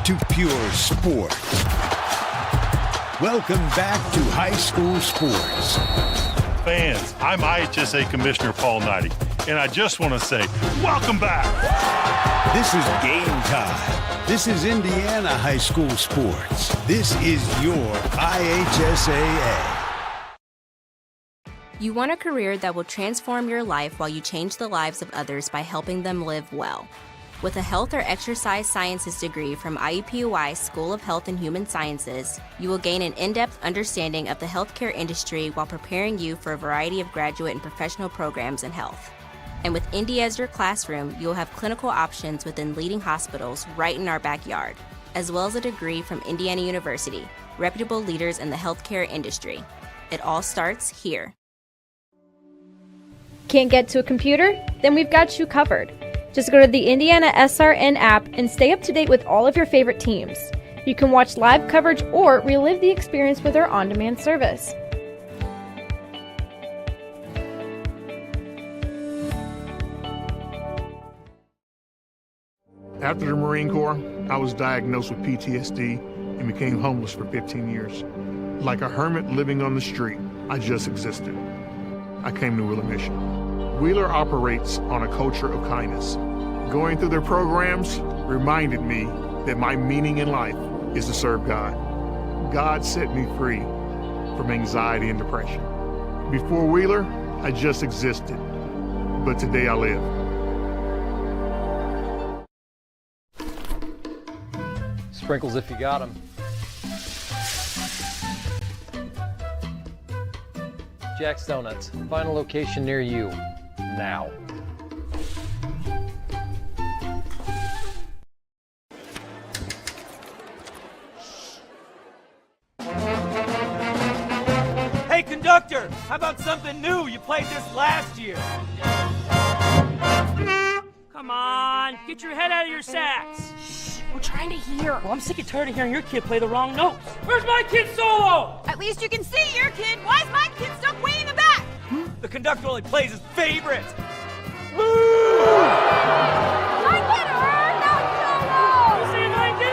to pure sport. Welcome back to high school sports. Fans, I'm IHSAA Commissioner Paul Knighty, and I just want to say, welcome back. This is game time. This is Indiana high school sports. This is your IHSAA. You want a career that will transform your life while you change the lives of others by helping them live well. With a health or exercise sciences degree from IUPUI School of Health and Human Sciences, you will gain an in-depth understanding of the healthcare industry while preparing you for a variety of graduate and professional programs in health. And with Indy as your classroom, you will have clinical options within leading hospitals right in our backyard, as well as a degree from Indiana University, reputable leaders in the healthcare industry. It all starts here. Can't get to a computer? Then we've got you covered. Just go to the IndianaSRN app and stay up to date with all of your favorite teams. You can watch live coverage or relive the experience with our on-demand service. After the Marine Corps, I was diagnosed with PTSD and became homeless for 15 years. Like a hermit living on the street, I just existed. I came to Wheeler Mission. Wheeler operates on a culture of kindness. Going through their programs reminded me that my meaning in life is to serve God. God set me free from anxiety and depression. Before Wheeler, I just existed, but today I live. Sprinkles if you got them. Jack's Donuts, find a location near you now. Hey conductor, how about something new? You played this last year. Come on, get your head out of your sacks. Shh, we're trying to hear. Well, I'm sick and tired of hearing your kid play the wrong notes. Where's my kid solo? At least you can see your kid. Why is my kid stuck way in the back? The conductor only plays his favorites. My kid heard that solo! You see my kid?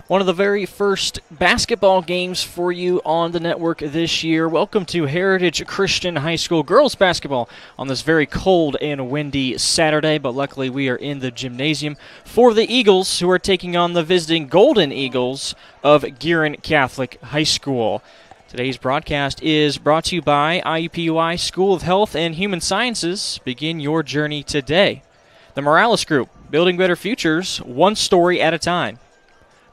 One of the very first basketball games for you on the network this year. Welcome to Heritage Christian High School girls basketball on this very cold and windy Saturday, but luckily we are in the gymnasium for the Eagles, who are taking on the visiting Golden Eagles of Guerin Catholic High School. Today's broadcast is brought to you by IUPUI School of Health and Human Sciences. Begin your journey today. The Morales Group, building better futures, one story at a time.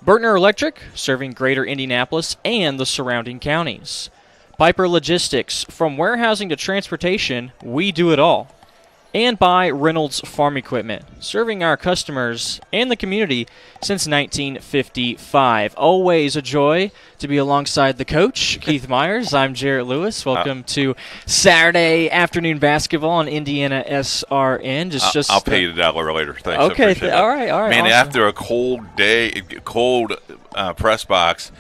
Burtner Electric, serving greater Indianapolis and the surrounding counties. Piper Logistics, from warehousing to transportation, we do it all. And by Reynolds Farm Equipment, serving our customers and the community since 1955. Always a joy to be alongside the coach, Keith Myers. I'm Jarrett Lewis. Welcome to Saturday afternoon basketball on IndianaSRN. I'll pay you $1 later. Thanks. Okay, all right. Man, awesome. after a cold day, press box,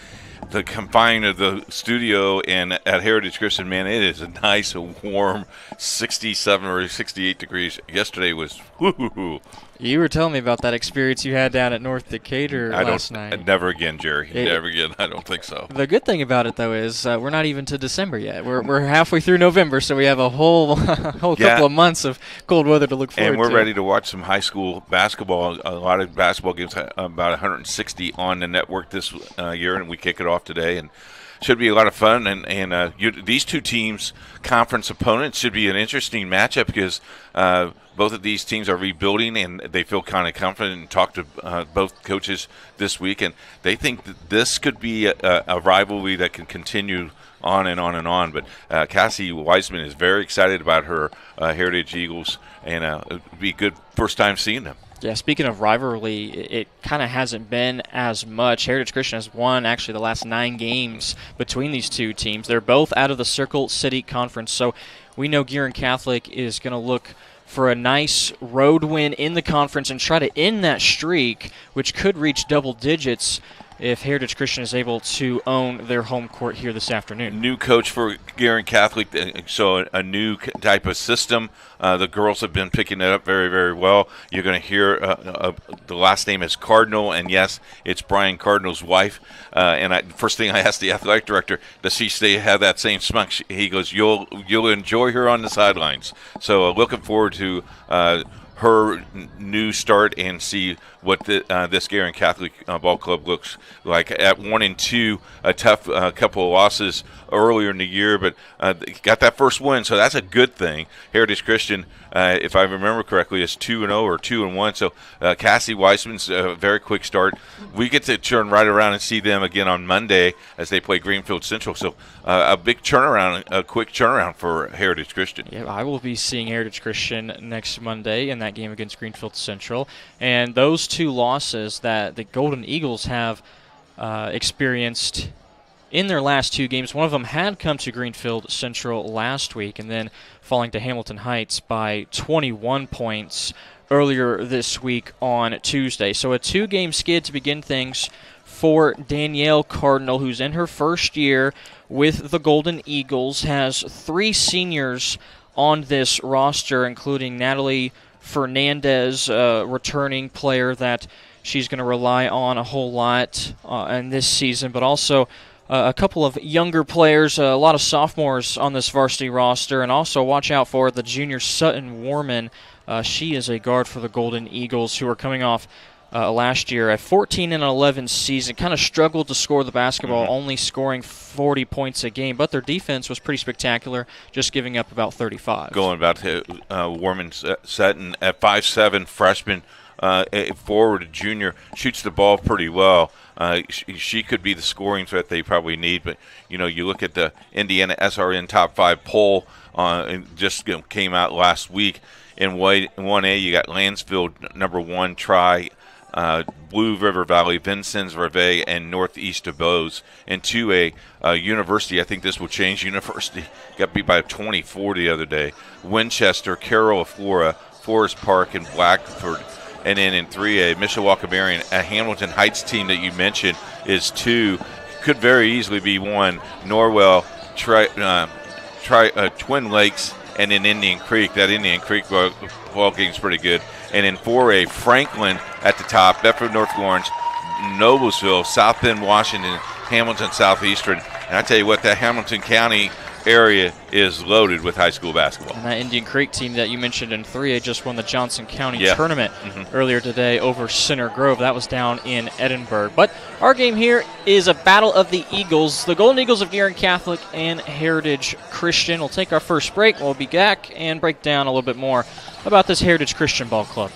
the confinement of the studio and at Heritage Christian, man, it is a nice, warm 67 or 68 degrees. Yesterday was whoo-hoo-hoo. You were telling me about that experience you had down at North Decatur last night. Never again, Jerry. Never again. I don't think so. The good thing about it, though, is we're not even to December yet. We're halfway through November, so we have a whole couple of months of cold weather to look forward to. And we're ready to watch some high school basketball. A lot of basketball games, about 160 on the network this year, and we kick it off today. And should be a lot of fun, and these two teams' conference opponents should be an interesting matchup because both of these teams are rebuilding, and they feel kind of confident and talked to both coaches this week, and they think that this could be a rivalry that can continue on and on and on. But Cassie Wiseman is very excited about her Heritage Eagles, and it would be a good first time seeing them. Yeah, speaking of rivalry, it kind of hasn't been as much. Heritage Christian has won actually the last 9 games between these two teams. They're both out of the Circle City Conference, so we know Guerin Catholic is going to look for a nice road win in the conference and try to end that streak, which could reach double digits if Heritage Christian is able to own their home court here this afternoon. New coach for Guerin Catholic, so a new type of system. The girls have been picking it up very, very well. You're going to hear the last name is Cardinal, and yes, it's Brian Cardinal's wife. First thing I asked the athletic director, does she have that same smug? He goes, you'll enjoy her on the sidelines. So looking forward to her new start and see what this Guerin Catholic ball club looks like. At 1-2, a tough couple of losses earlier in the year, but got that first win, so that's a good thing. Heritage Christian, if I remember correctly, is 2-0 or 2-1. So Cassie Weissman's a very quick start. We get to turn right around and see them again on Monday as they play Greenfield Central. So a big turnaround, a quick turnaround for Heritage Christian. Yeah, I will be seeing Heritage Christian next Monday in that game against Greenfield Central. And those two losses that the Golden Eagles have experienced in their last 2 games, one of them had come to Greenfield Central last week and then falling to Hamilton Heights by 21 points earlier this week on Tuesday. So a 2-game skid to begin things for Danielle Cardinal, who's in her first year with the Golden Eagles, has 3 seniors on this roster, including Natalie Fernandez, a returning player that she's going to rely on a whole lot in this season, but also a couple of younger players, a lot of sophomores on this varsity roster, and also watch out for the junior Sutton Warman. She is a guard for the Golden Eagles, who are coming off last year a 14-11 season. Kind of struggled to score the basketball, only scoring 40 points a game, but their defense was pretty spectacular, just giving up about 35. Going back to Warman Sutton, at 5'7", freshman, forward junior, shoots the ball pretty well. She could be the scoring threat they probably need, but you look at the IndianaSRN top 5 poll, and just came out last week. In 1A, you got Lansfield number 1, Tri, Blue River Valley, Vincennes, Reveille, and Northeast Dubois. In 2A, University, I think this will change. University got beat by 24 the other day. Winchester, Carroll of Flora, Forest Park, and Blackford. And then in 3A, Mishawaka Marion, a Hamilton Heights team that you mentioned is 2. Could very easily be 1. Norwell, Twin Lakes, and in Indian Creek. That Indian Creek ball game is pretty good. And in 4A, Franklin at the top, Bedford North Lawrence, Noblesville, South Bend, Washington, Hamilton Southeastern. And I tell you what, that Hamilton County area is loaded with high school basketball. And that Indian Creek team that you mentioned in 3A just won the Johnson County tournament earlier today over Center Grove. That was down in Edinburgh. But our game here is a battle of the Eagles, the Golden Eagles of Guerin Catholic and Heritage Christian. We'll take our first break. We'll be back and break down a little bit more about this Heritage Christian ball club.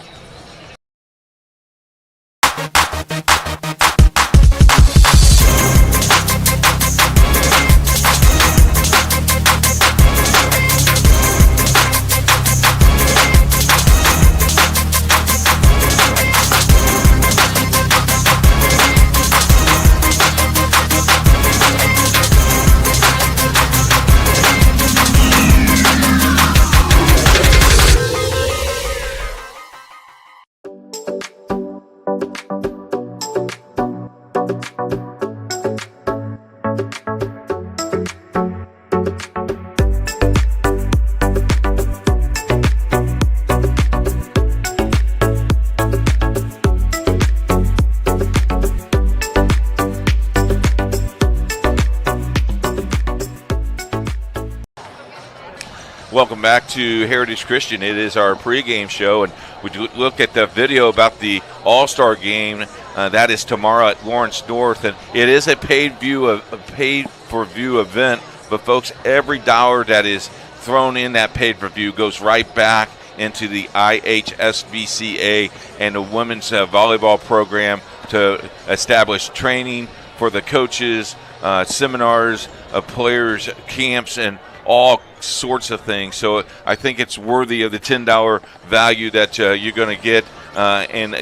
Welcome back to Heritage Christian. It is our pregame show, and we look at the video about the All-Star game. That is tomorrow at Lawrence North, and it is a paid-for-view event. But folks, every dollar that is thrown in that pay-per-view goes right back into the IHSAA and the women's volleyball program to establish training for the coaches, seminars, players, camps, and all sorts of things. So I think it's worthy of the $10 value that you're going to get, and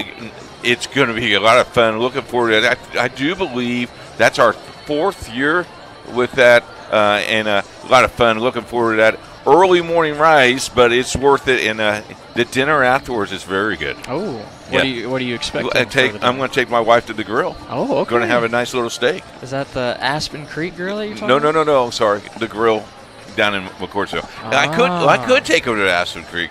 it's going to be a lot of fun. Looking forward to it. I do believe that's our 4th year with that, and a lot of fun. Looking forward to that. Early morning rise, but it's worth it, and the dinner afterwards is very good. Oh, what do you expect? I'm going to take my wife to the grill. Oh, okay. Going to have a nice little steak. Is that the Aspen Creek Grill that you're talking about? No. I'm sorry, the grill down in McCourtsville. I could take her to Aspen Creek.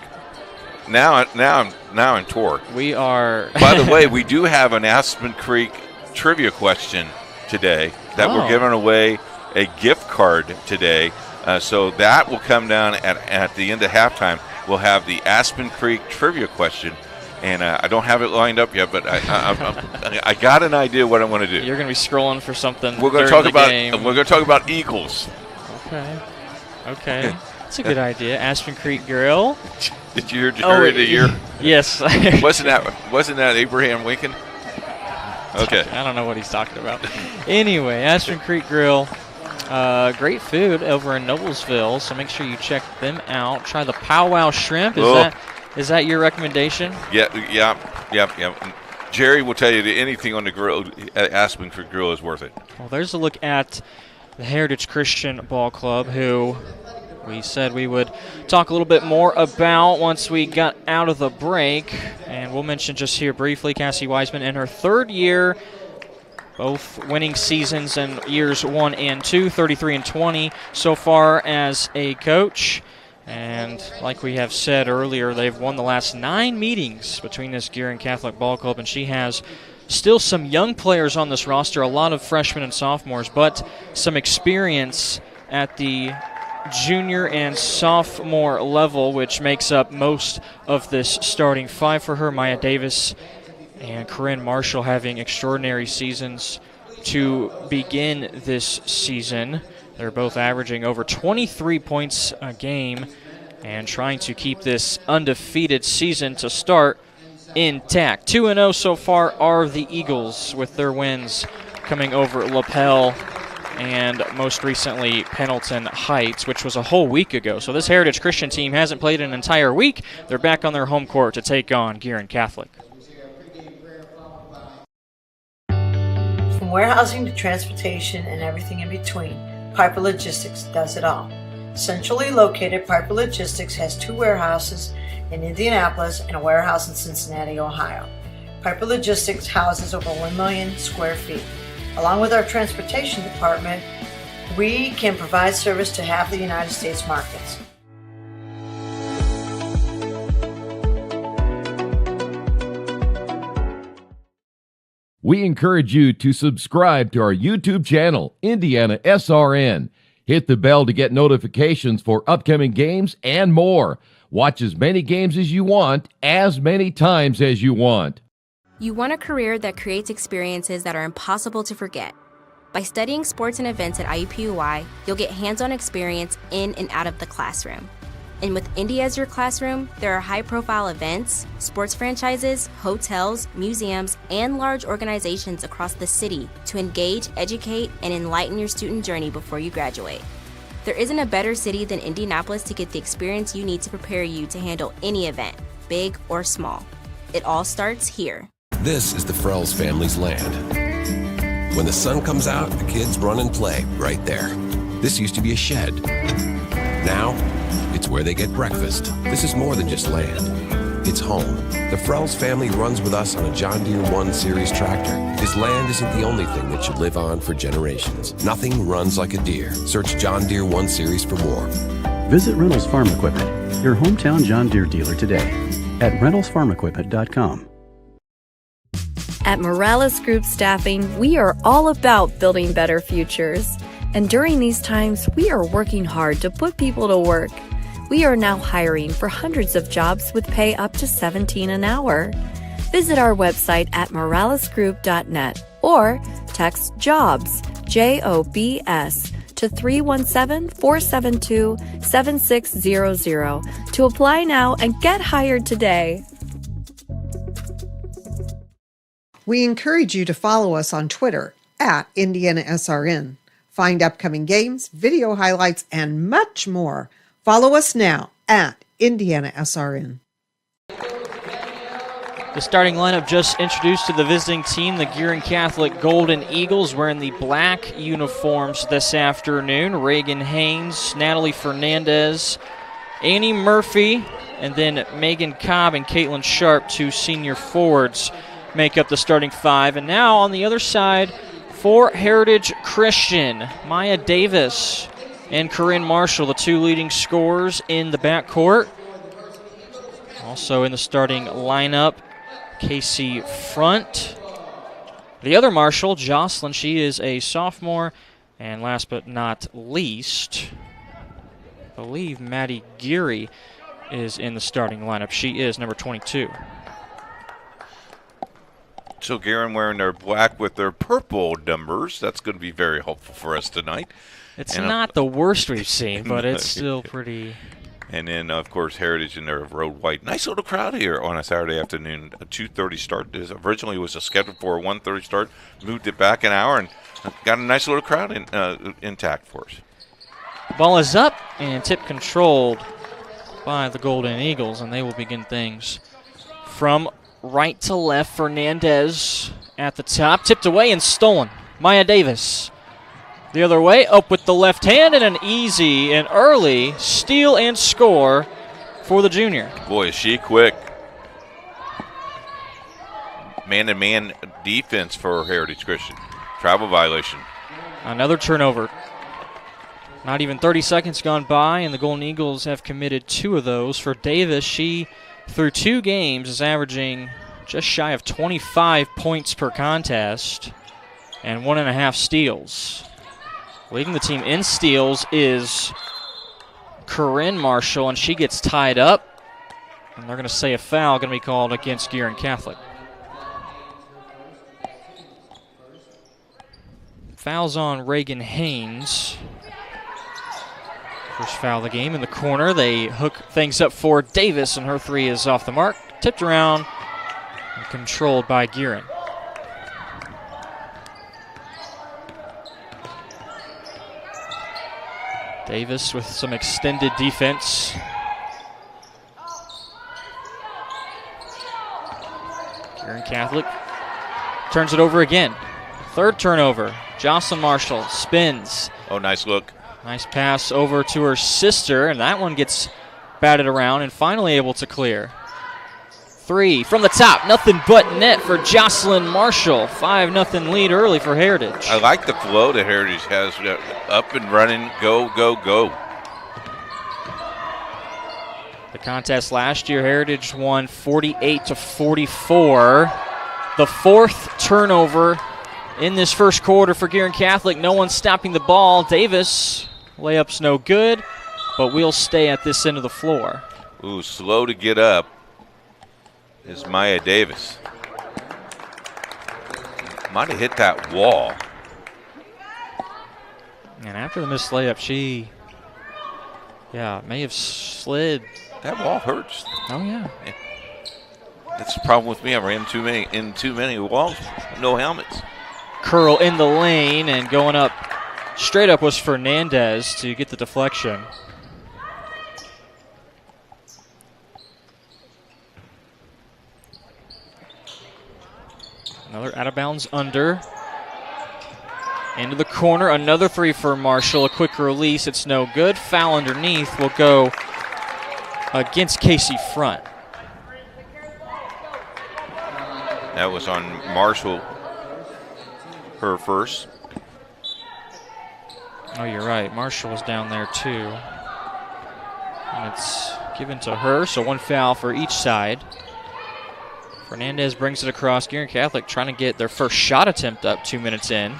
Now I'm torn. We are. By the way, we do have an Aspen Creek trivia question today that we're giving away a gift card today. So that will come down at the end of halftime. We'll have the Aspen Creek trivia question, and I don't have it lined up yet, but I got an idea what I'm going to do. You're going to be scrolling for something. We're going to talk about Eagles. Okay. That's a good idea. Aspen Creek Grill. Did you hear Jerry of the Year? Yes. Wasn't that Abraham Lincoln? Okay. I don't know what he's talking about. Anyway, Aspen Creek Grill. Great food over in Noblesville, so make sure you check them out. Try the powwow shrimp. Is that your recommendation? Yeah. Jerry will tell you that anything on the grill, Aspen Creek Grill, is worth it. Well, there's a look at the Heritage Christian Ball Club, who we said we would talk a little bit more about once we got out of the break. And we'll mention just here briefly, Cassie Wiseman in her 3rd year, both winning seasons in years 1 and 2, 33-20 so far as a coach. And like we have said earlier, they've won the last 9 meetings between this Guerin Catholic Ball Club, and she has still some young players on this roster, a lot of freshmen and sophomores, but some experience at the junior and sophomore level, which makes up most of this starting 5 for her. Maya Davis and Corinne Marshall having extraordinary seasons to begin this season. They're both averaging over 23 points a game and trying to keep this undefeated season to start intact. 2-0 so far are the Eagles, with their wins coming over LaPel and most recently Pendleton Heights, which was a whole week ago. So this Heritage Christian team hasn't played an entire week. They're back on their home court to take on Guerin Catholic. From warehousing to transportation and everything in between, Piper Logistics does it all. Centrally located, Piper Logistics has 2 warehouses in Indianapolis and a warehouse in Cincinnati, Ohio. Piper Logistics houses over 1 million square feet. Along with our transportation department, we can provide service to half the United States markets. We encourage you to subscribe to our YouTube channel, IndianaSRN. Hit the bell to get notifications for upcoming games and more. Watch as many games as you want, as many times as you want. You want a career that creates experiences that are impossible to forget. By studying sports and events at IUPUI, you'll get hands-on experience in and out of the classroom. And with Indy as your classroom, there are high-profile events, sports franchises, hotels, museums, and large organizations across the city to engage, educate, and enlighten your student journey before you graduate. There isn't a better city than Indianapolis to get the experience you need to prepare you to handle any event, big or small. It all starts here. This is the Frells family's land. When the sun comes out, the kids run and play right there. This used to be a shed. Now, it's where they get breakfast. This is more than just land. It's home. The Frells family runs with us on a John Deere 1 Series tractor. This land isn't the only thing that should live on for generations. Nothing runs like a Deere. Search John Deere 1 Series for more. Visit Reynolds Farm Equipment, your hometown John Deere dealer today at reynoldsfarmequipment.com. At Morales Group Staffing, we are all about building better futures. And during these times, we are working hard to put people to work. We are now hiring for hundreds of jobs with pay up to $17 an hour. Visit our website at moralesgroup.net or text JOBS, JOBS, to 317-472-7600 to apply now and get hired today. We encourage you to follow us on Twitter at IndianaSRN. Find upcoming games, video highlights, and much more. Follow us now at IndianaSRN. The starting lineup just introduced to the visiting team, the Guerin Catholic Golden Eagles, wearing the black uniforms this afternoon. Reagan Haynes, Natalie Fernandez, Annie Murphy, and then Megan Cobb and Caitlin Sharp, 2 senior forwards, make up the starting 5. And now on the other side for Heritage Christian, Maya Davis and Corinne Marshall, the 2 leading scorers in the backcourt. Also in the starting lineup, Casey Front. The other Marshall, Jocelyn, she is a sophomore. And last but not least, I believe Maddie Geary is in the starting lineup. She is number 22. So Guerin wearing their black with their purple numbers. That's going to be very helpful for us tonight. It's not the worst we've seen, but it's still pretty... And then, of course, Heritage in their road white. Nice little crowd here on a Saturday afternoon. A 2:30 start. Originally was scheduled for a 1:30 start. Moved it back an hour and got a nice little crowd intact for us. Ball is up and tip controlled by the Golden Eagles, and they will begin things from right to left. Fernandez at the top. Tipped away and stolen. Maya Davis. The other way, up with the left hand, and an easy and early steal and score for the junior. Boy, is she quick. Man-to-man defense for Heritage Christian. Travel violation. Another turnover. Not even 30 seconds gone by, and the Golden Eagles have committed 2 of those. For Davis, she, through 2 games, is averaging just shy of 25 points per contest and 1.5 steals. Leading the team in steals is Corinne Marshall, and she gets tied up. And they're going to say a foul going to be called against Guerin Catholic. Fouls on Reagan Haynes. First foul of the game in the corner. They hook things up for Davis, and her 3 is off the mark. Tipped around and controlled by Guerin. Davis with some extended defense. Guerin Catholic turns it over again. 3rd turnover. Jocelyn Marshall spins. Oh, nice look. Nice pass over to her sister, and that one gets batted around and finally able to clear. 3 from the top, nothing but net for Jocelyn Marshall. 5-0 lead early for Heritage. I like the flow that Heritage has. Up and running, go, go, go. The contest last year, Heritage won 48-44. The 4th turnover in this first quarter for Guerin Catholic. No one stopping the ball. Davis, layup's no good, but we'll stay at this end of the floor. Ooh, slow to get up is Maya Davis. Might have hit that wall. And after the missed layup, she, may have slid. That wall hurts. Oh, yeah. That's the problem with me. I ran too many walls, no helmets. Curl in the lane, and going up, straight up was Fernandez to get the deflection. Another out of bounds under. Into the corner, another 3 for Marshall. A quick release, it's no good. Foul underneath will go against Casey Front. That was on Marshall, her first. Oh, you're right. Marshall was down there too. And it's given to her, so 1 foul for each side. Fernandez brings it across. Guerin Catholic trying to get their first shot attempt up 2 minutes in.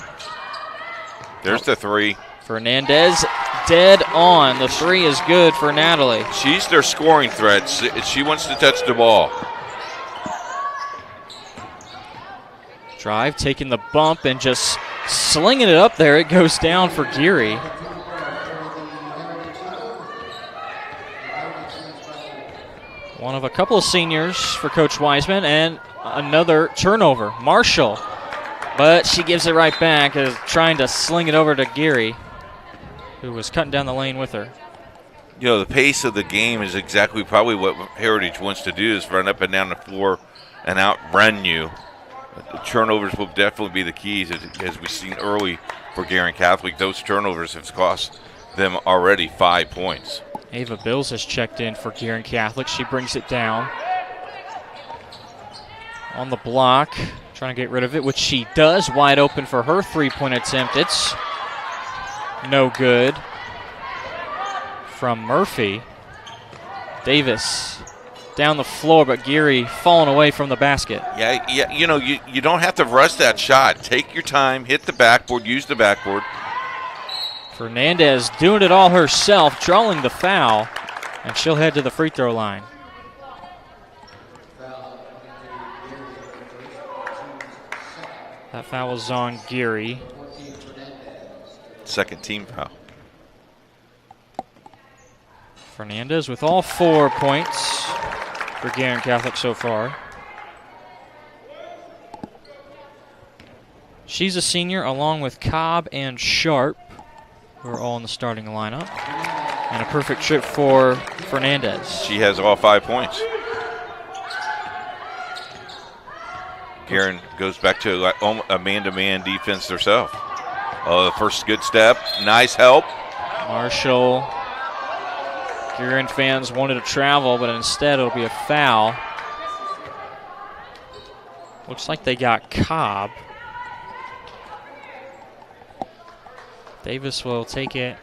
There's the 3. Fernandez dead on. The three is good for Natalie. She's their scoring threat. She wants to touch the ball. Drive, taking the bump and just slinging it up there. It goes down for Guerin. One of a couple of seniors for Coach Wiseman, and another turnover. Marshall, but she gives it right back, trying to sling it over to Guerin, who was cutting down the lane with her. You know, the pace of the game is exactly probably what Heritage wants to do, is run up and down the floor and outrun you. The turnovers will definitely be the keys, as we've seen early for Guerin Catholic. Those turnovers have cost them already 5 points. Ava Bills has checked in for Guerin Catholic. She brings it down. On the block, trying to get rid of it, which she does. Wide open for her three-point attempt. It's no good. From Murphy. Davis down the floor, but Guerin falling away from the basket. Yeah, you know, you don't have to rush that shot. Take your time, hit the backboard, use the backboard. Fernandez doing it all herself, drawing the foul, and she'll head to the free throw line. That foul was on Guerin. Second team foul. Fernandez with all 4 points for Guerin Catholic so far. She's a senior along with Cobb and Sharp, who are all in the starting lineup. And a perfect trip for Fernandez. She has all 5 points. Guerin goes back to a man-to-man defense herself. Oh, the first good step. Nice help. Marshall. Guerin fans wanted to travel, but instead it'll be a foul. Looks like they got Cobb. Davis will take it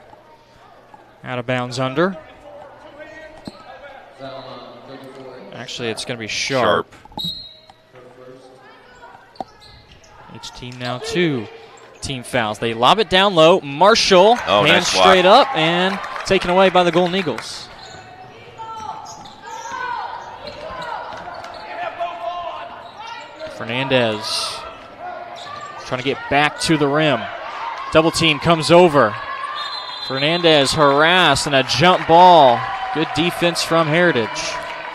out of bounds under. Actually, it's going to be Sharp. Each team now 2 team fouls. They lob it down low. Marshall, hands nice straight up and taken away by the Golden Eagles. Fernandez trying to get back to the rim. Double team comes over. Fernandez harassed and a jump ball. Good defense from Heritage.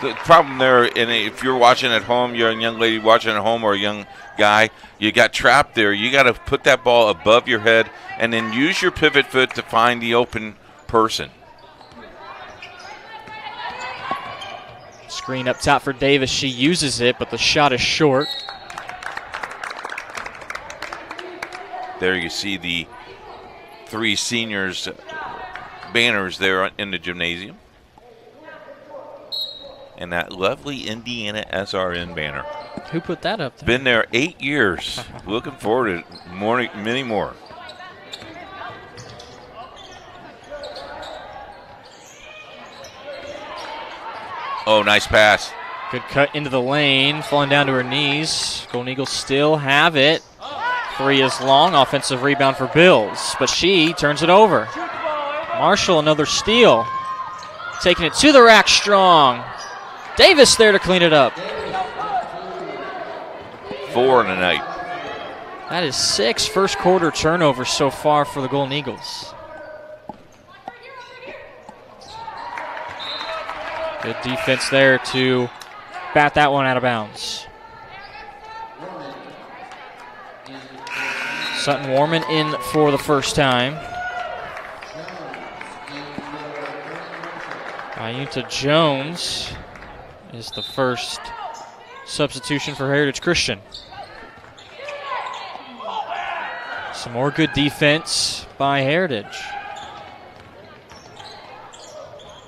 The problem there, and if you're watching at home, you're a young lady watching at home or a young guy, you got trapped there. You got to put that ball above your head and then use your pivot foot to find the open person. Screen up top for Davis. She uses it, but the shot is short. There you see the 3 seniors banners there in the gymnasium. And that lovely IndianaSRN banner. Who put that up there? Been there 8 years. Looking forward to many more. Oh, nice pass. Good cut into the lane, falling down to her knees. Golden Eagles still have it. 3 is long, offensive rebound for Bills, but she turns it over. Marshall, another steal. Taking it to the rack strong. Davis there to clean it up. 4 in the night. That is 6 first quarter turnovers so far for the Golden Eagles. Good defense there to bat that one out of bounds. Sutton Warman in for the first time. Ayunta Jones is the first substitution for Heritage Christian. Some more good defense by Heritage.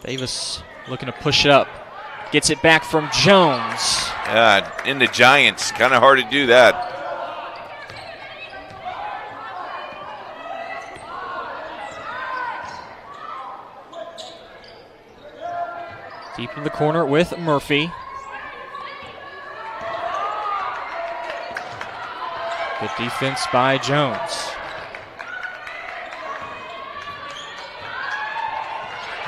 Davis looking to push it up. Gets it back from Jones. In the Giants, kind of hard to do that. Deep in the corner with Murphy. Good defense by Jones.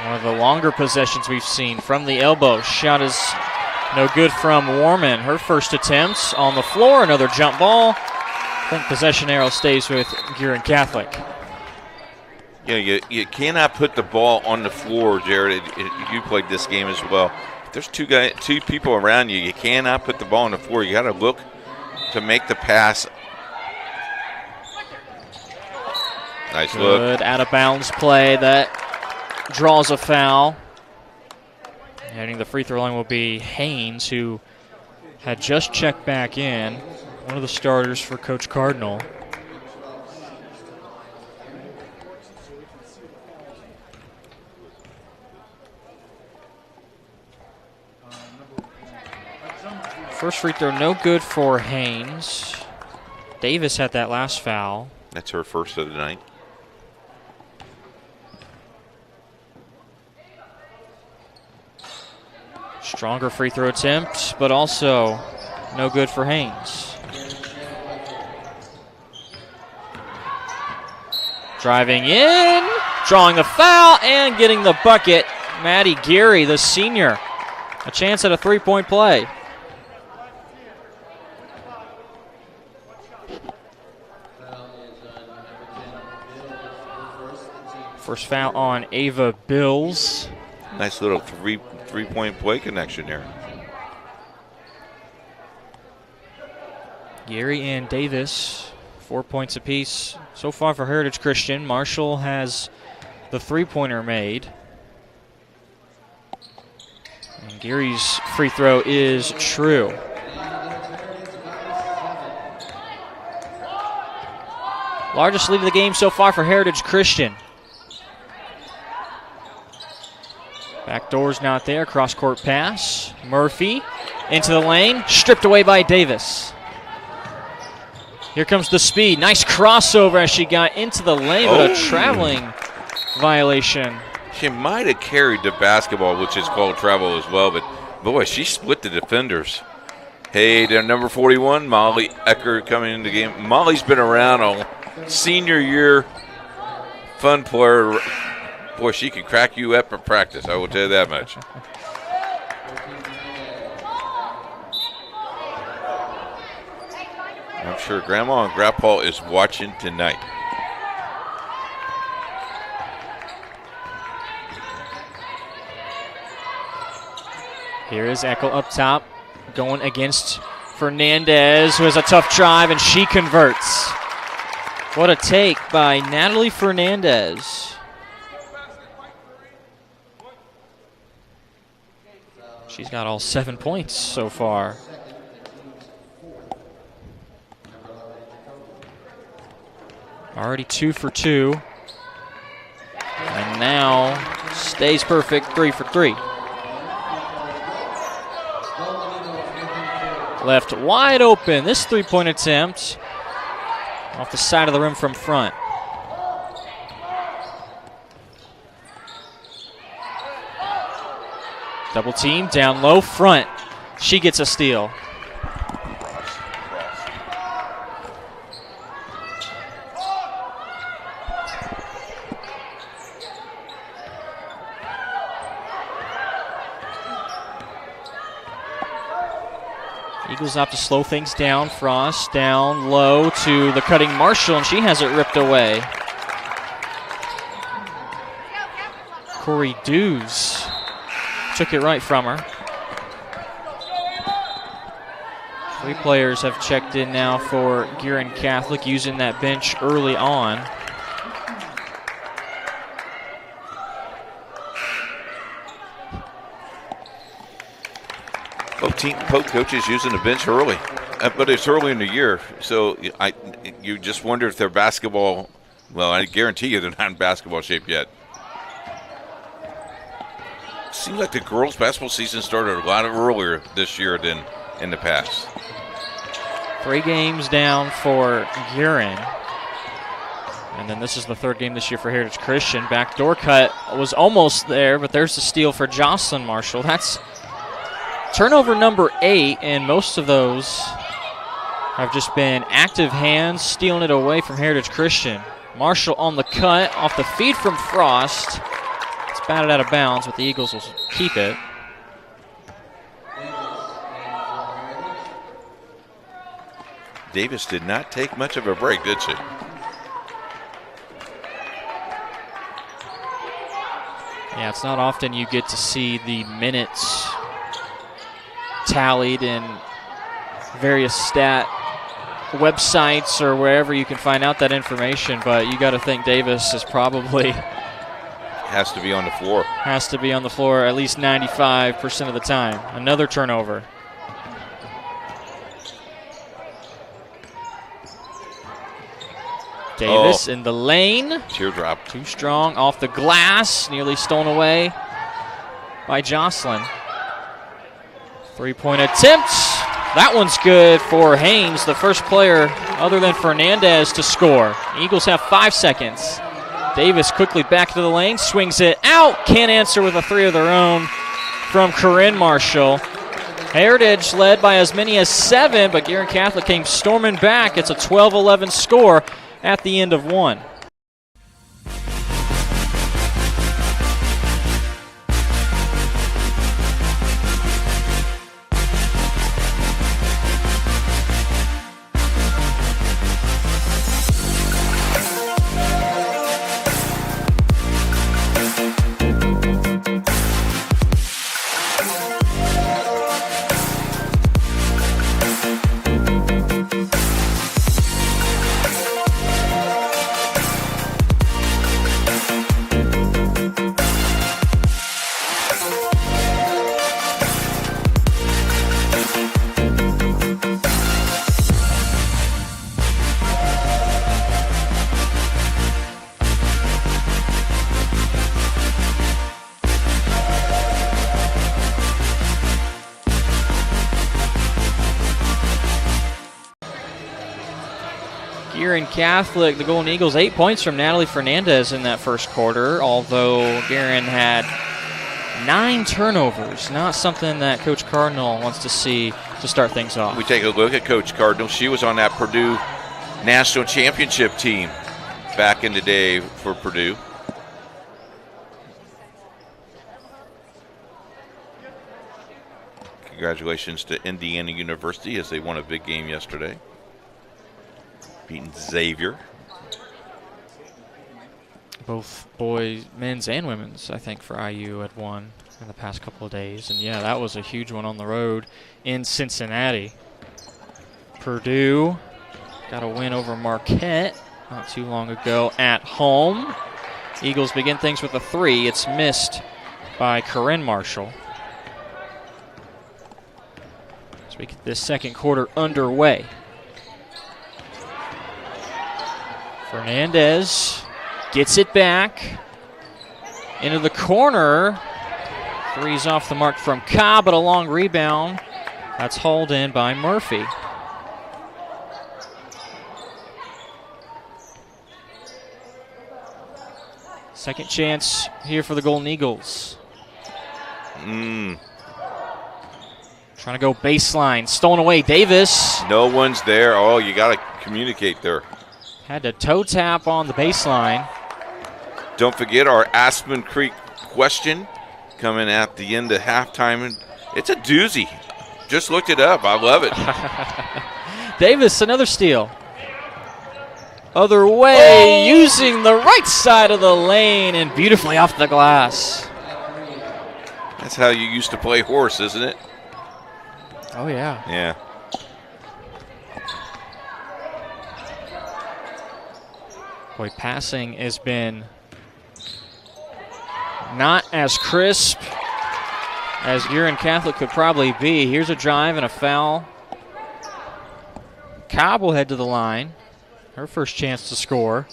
One of the longer possessions we've seen from the elbow. Shot is no good from Warman. Her first attempt on the floor. Another jump ball. I think possession arrow stays with Guerin Catholic. Yeah, you cannot put the ball on the floor, Jared. You played this game as well. If there's two people around you, you cannot put the ball on the floor. You got to look to make the pass. Nice look. Good out of bounds play that draws a foul. Heading the free throw line will be Haynes, who had just checked back in. One of the starters for Coach Cardinal. First free throw no good for Haynes. Davis had that last foul. That's her first of the night. Stronger free throw attempt, but also no good for Haynes. Driving in, drawing the foul, and getting the bucket. Maddie Geary, the senior. A chance at a three-point play. First foul on Ava Bills. Nice little three-point play connection there. Geary and Davis, 4 points apiece so far for Heritage Christian. Marshall has the three-pointer made. And Geary's free throw is true. Largest lead of the game so far for Heritage Christian. Backdoor's not there. Cross-court pass. Murphy into the lane. Stripped away by Davis. Here comes the speed. Nice crossover as she got into the lane, but a traveling violation. She might have carried the basketball, which is called travel as well, but boy, she split the defenders. Hey, their number 41, Molly Ecker, coming in the game. Molly's been around all senior year. Fun player. Boy, she can crack you up in practice, I will tell you that much. I'm sure Grandma and Grandpa is watching tonight. Here is Eckel up top, going against Fernandez, who has a tough drive, and she converts. What a take by Natalie Fernandez. She's got all 7 points so far. Already 2 for 2. And now stays perfect, 3 for 3. Left wide open. This three-point attempt off the side of the rim from front. Double team, down low, front. She gets a steal. Eagles have to slow things down. Frost down low to the cutting Marshall, and she has it ripped away. Corey Dews took it right from her. 3 players have checked in now for Guerin Catholic, using that bench early on. Both coaches using the bench early, but it's early in the year, so you just wonder if their basketball, well, I guarantee you they're not in basketball shape yet. Seems like the girls' basketball season started a lot earlier this year than in the past. 3 games down for Guerin. And then this is the 3rd game this year for Heritage Christian. Backdoor cut was almost there, but there's the steal for Jocelyn Marshall. That's turnover number 8, and most of those have just been active hands stealing it away from Heritage Christian. Marshall on the cut, off the feed from Frost. It's batted out of bounds, but the Eagles will keep it. Davis did not take much of a break, did she? Yeah, it's not often you get to see the minutes tallied in various stat websites or wherever you can find out that information, but you got to think Davis is probably has to be on the floor. Has to be on the floor at least 95% of the time. Another turnover. Davis in the lane. Teardrop. Too strong. Off the glass. Nearly stolen away by Jocelyn. Three-point attempt. That one's good for Haynes, the first player other than Fernandez to score. Eagles have 5 seconds. Davis quickly back to the lane. Swings it out. Can't answer with a three of their own from Corinne Marshall. Heritage led by as many as 7, but Guerin Catholic came storming back. It's a 12-11 score at the end of 1. Guerin Catholic, the Golden Eagles, 8 points from Natalie Fernandez in that first quarter, although Guerin had 9 turnovers. Not something that Coach Cardinal wants to see to start things off. We take a look at Coach Cardinal. She was on that Purdue National Championship team back in the day for Purdue. Congratulations to Indiana University as they won a big game yesterday, beating Xavier. Both boys, men's and women's, I think, for IU had won in the past couple of days. And, yeah, that was a huge one on the road in Cincinnati. Purdue got a win over Marquette not too long ago at home. Eagles begin things with a 3. It's missed by Corinne Marshall. As we get this second quarter underway. Fernandez gets it back into the corner. Three's off the mark from Cobb, but a long rebound. That's hauled in by Murphy. Second chance here for the Golden Eagles. Trying to go baseline. Stolen away. Davis. No one's there. Oh, you got to communicate there. Had to toe tap on the baseline. Don't forget our Aspen Creek question coming at the end of halftime. It's a doozy. Just looked it up. I love it. Davis, another steal. Other way, using the right side of the lane and beautifully off the glass. That's how you used to play horse, isn't it? Oh, yeah. Yeah. Boy, passing has been not as crisp as Guerin Catholic could probably be. Here's a drive and a foul. Cobb will head to the line. Her first chance to score.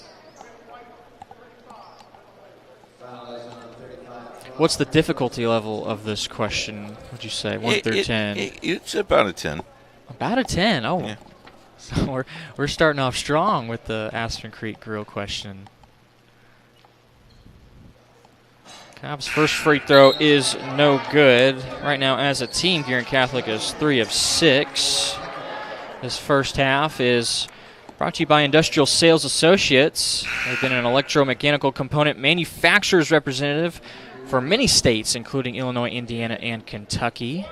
What's the difficulty level of this question, would you say, 1 through 10? It's about a 10. About a 10, oh. Yeah. So we're starting off strong with the Aspen Creek Grill question. Cobb's first free throw is no good. Right now, as a team, Guerin Catholic is 3 of 6. This first half is brought to you by Industrial Sales Associates. They've been an electromechanical component manufacturer's representative for many states, including Illinois, Indiana, and Kentucky.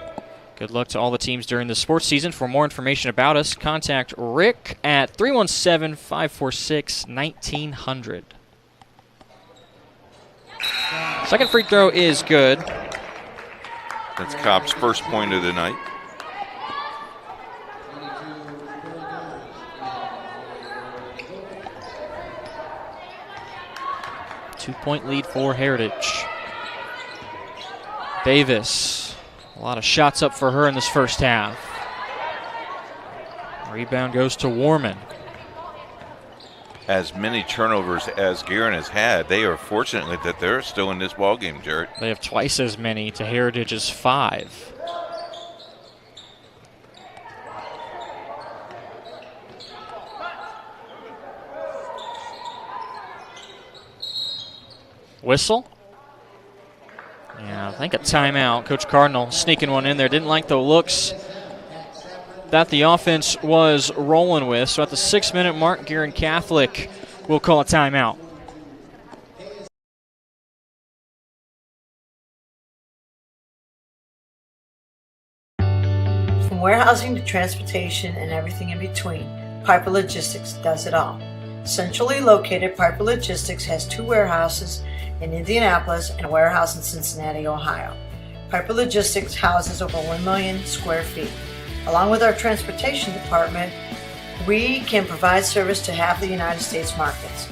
Good luck to all the teams during the sports season. For more information about us, contact Rick at 317-546-1900. Second free throw is good. That's Cobb's first point of the night. Two-point lead for Heritage. Davis, a lot of shots up for her in this first half. Rebound goes to Warman. As many turnovers as Guerin has had, they are fortunate that they're still in this ballgame, Jared. They have twice as many to Heritage's 5. Whistle. Yeah, I think a timeout. Coach Cardinal sneaking one in there. Didn't like the looks that the offense was rolling with. So at the 6-minute mark, Guerin Catholic will call a timeout. From warehousing to transportation and everything in between, Piper Logistics does it all. Centrally located, Piper Logistics has 2 warehouses in Indianapolis and a warehouse in Cincinnati, Ohio. Piper Logistics houses over 1 million square feet. Along with our transportation department, we can provide service to half the United States markets.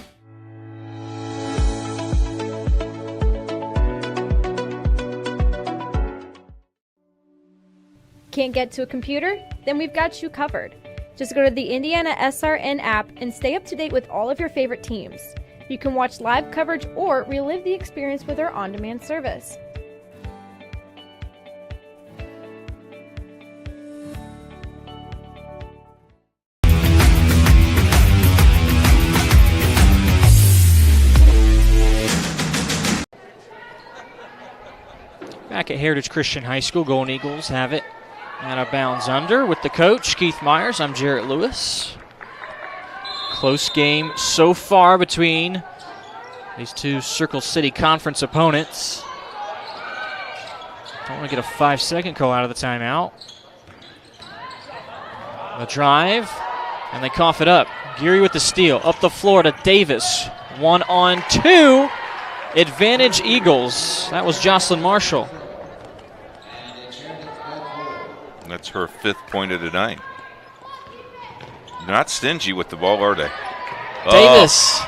Can't get to a computer? Then we've got you covered. Just go to the IndianaSRN app and stay up to date with all of your favorite teams. You can watch live coverage or relive the experience with our on-demand service. Back at Heritage Christian High School, Golden Eagles have it out of bounds under with the coach, Keith Myers. I'm Jarrett Lewis. Close game so far between these two Circle City Conference opponents. Don't want to get a 5-second call out of the timeout. The drive, and they cough it up. Geary with the steal, up the floor to Davis. 1-on-2, advantage Eagles. That was Jocelyn Marshall. That's her 5th point of the night. Not stingy with the ball, are they? Davis.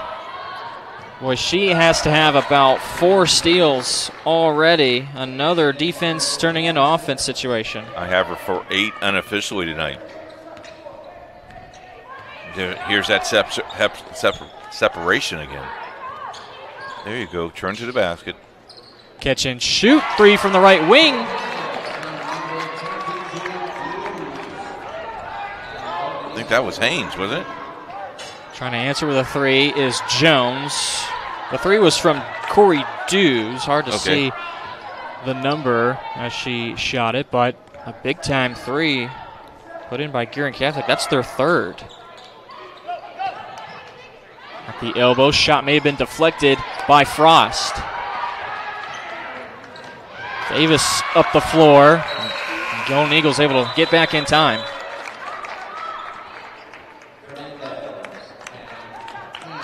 Boy, she has to have about 4 steals already. Another defense turning into offense situation. I have her for 8 unofficially tonight. Here's that separation again. There you go. Turn to the basket. Catch and shoot. 3 from the right wing. I think that was Haynes, wasn't it? Trying to answer with a 3 is Jones. The 3 was from Corey Dews. Hard to see the number as she shot it, but a big-time 3 put in by Guerin Catholic. That's their 3rd. At the elbow, shot may have been deflected by Frost. Davis up the floor. And Golden Eagles able to get back in time.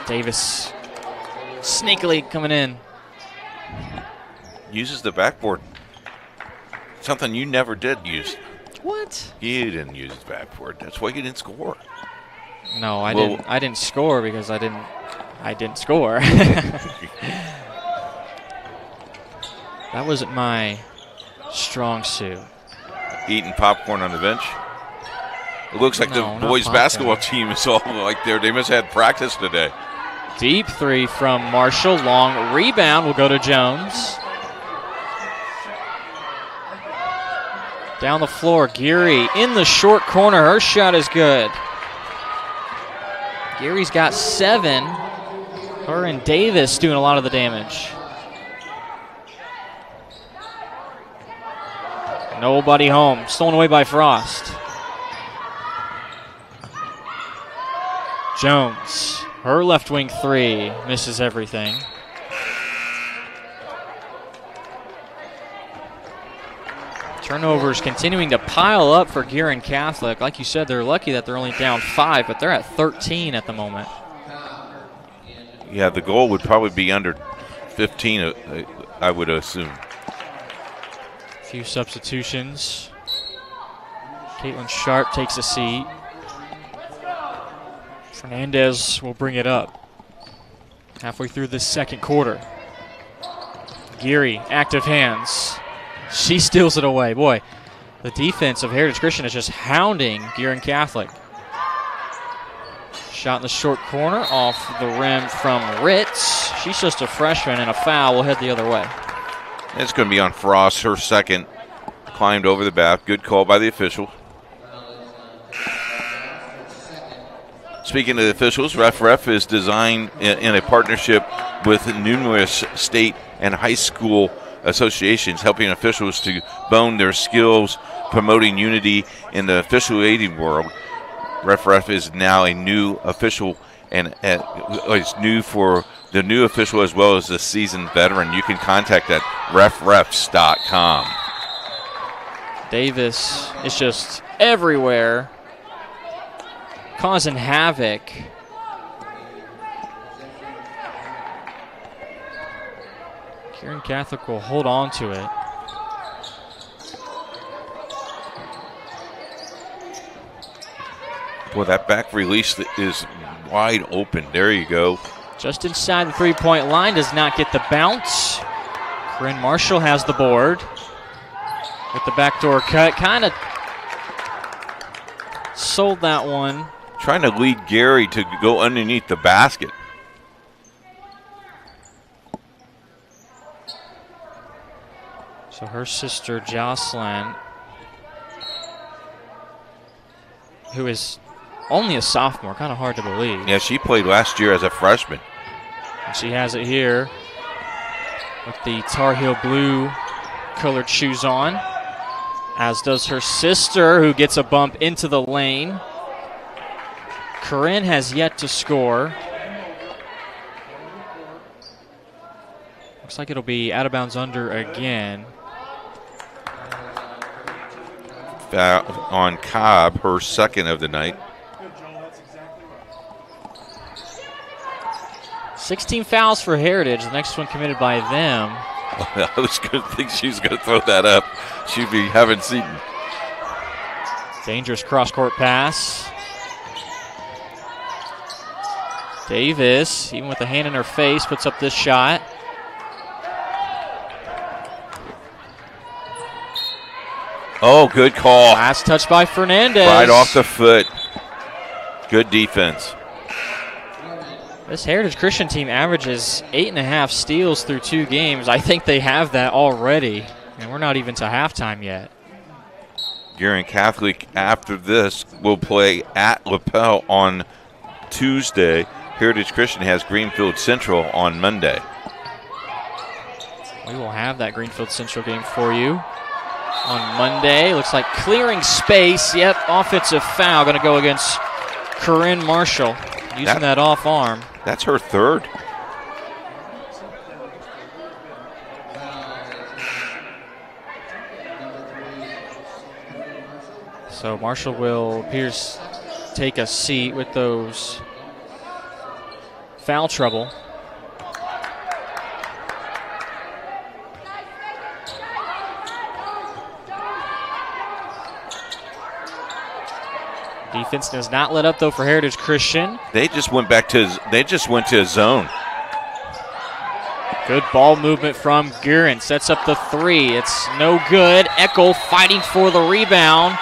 Davis sneakily coming in. Uses the backboard. Something you never did use. What? You didn't use the backboard. That's why you didn't score. No, I didn't. I didn't score because I didn't score. That wasn't my strong suit. Eating popcorn on the bench. It looks like the boys basketball team is all like they must have had practice today. Deep 3 from Marshall. Long rebound will go to Jones. Down the floor, Geary in the short corner. Her shot is good. Geary's got 7. Her and Davis doing a lot of the damage. Nobody home. Stolen away by Frost. Jones. Her left wing 3 misses everything. Turnovers continuing to pile up for Guerin Catholic. Like you said, they're lucky that they're only down 5, but they're at 13 at the moment. Yeah, the goal would probably be under 15, I would assume. A few substitutions. Caitlin Sharp takes a seat. Fernandez will bring it up. Halfway through this second quarter. Geary, active hands. She steals it away. Boy, the defense of Heritage Christian is just hounding Guerin Catholic. Shot in the short corner off the rim from Ritz. She's just a freshman, and a foul will head the other way. It's going to be on Frost, her second. Climbed over the bat. Good call by the official. Speaking of the officials, Ref is designed in a partnership with numerous state and high school associations, helping officials to bone their skills, promoting unity in the officiating world. Ref is now a new official, and it's new for the new official as well as the seasoned veteran. You can contact at refrefs.com. Davis is just everywhere, causing havoc. Guerin Catholic will hold on to it. Boy, that back release is wide open. There you go. Just inside the three-point line, does not get the bounce. Corinne Marshall has the board with the backdoor cut. Kind of sold that one. Trying to lead Gary to go underneath the basket. So her sister Jocelyn, who is only a sophomore, kind of hard to believe. Yeah, she played last year as a freshman. And she has it here with the Tar Heel blue colored shoes on, as does her sister, who gets a bump into the lane. Corinne has yet to score. Looks like it'll be out of bounds under again. On Cobb, her second of the night. 16 fouls for Heritage. The next one committed by them. I was going to think she was going to throw that up. She'd be having Seton. Dangerous cross-court pass. Davis, even with a hand in her face, puts up this shot. Oh, good call. Last touch by Fernandez. Right off the foot. Good defense. This Heritage Christian team averages 8.5 steals through 2 games. I think they have that already, and we're not even to halftime yet. Guerin Catholic, after this, will play at LaPel on Tuesday. Heritage Christian has Greenfield Central on Monday. We will have that Greenfield Central game for you on Monday. Looks like clearing space. Yep, offensive foul going to go against Corinne Marshall, using that off arm. That's her third. So Marshall will appears take a seat with those foul trouble. Defense does not let up though for Heritage Christian. They just went to a zone. Good ball movement from Guerin. Sets up the 3. It's no good. Eckel fighting for the rebound.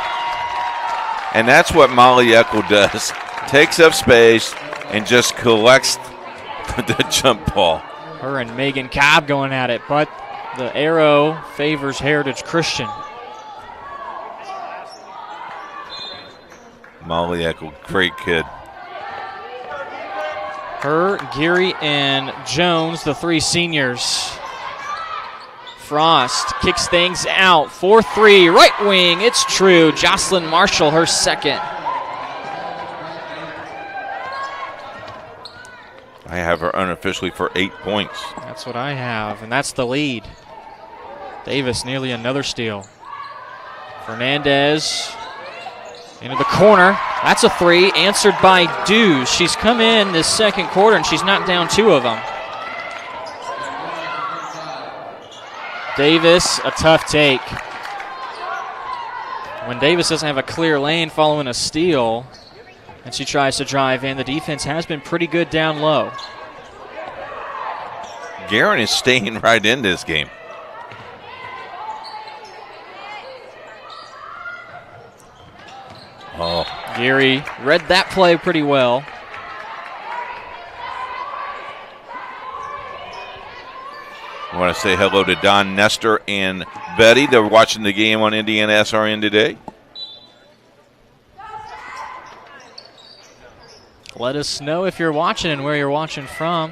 And that's what Molly Eckel does. Takes up space and just collects the jump ball. Her and Megan Cobb going at it, but the arrow favors Heritage Christian. Molly Eckel, great kid. Her, Geary, and Jones, the 3 seniors. Frost kicks things out. 4-3, right wing. It's true. Jocelyn Marshall, her second. I have her unofficially for 8 points. That's what I have, and that's the lead. Davis nearly another steal. Fernandez into the corner. That's a three, answered by Dews. She's come in this second quarter, and she's knocked down 2 of them. Davis, a tough take. When Davis doesn't have a clear lane following a steal, and she tries to drive in, the defense has been pretty good down low. Guerin is staying right in this game. Oh. Geary read that play pretty well. I want to say hello to Don, Nestor, and Betty. They're watching the game on IndianaSRN today. Let us know if you're watching and where you're watching from.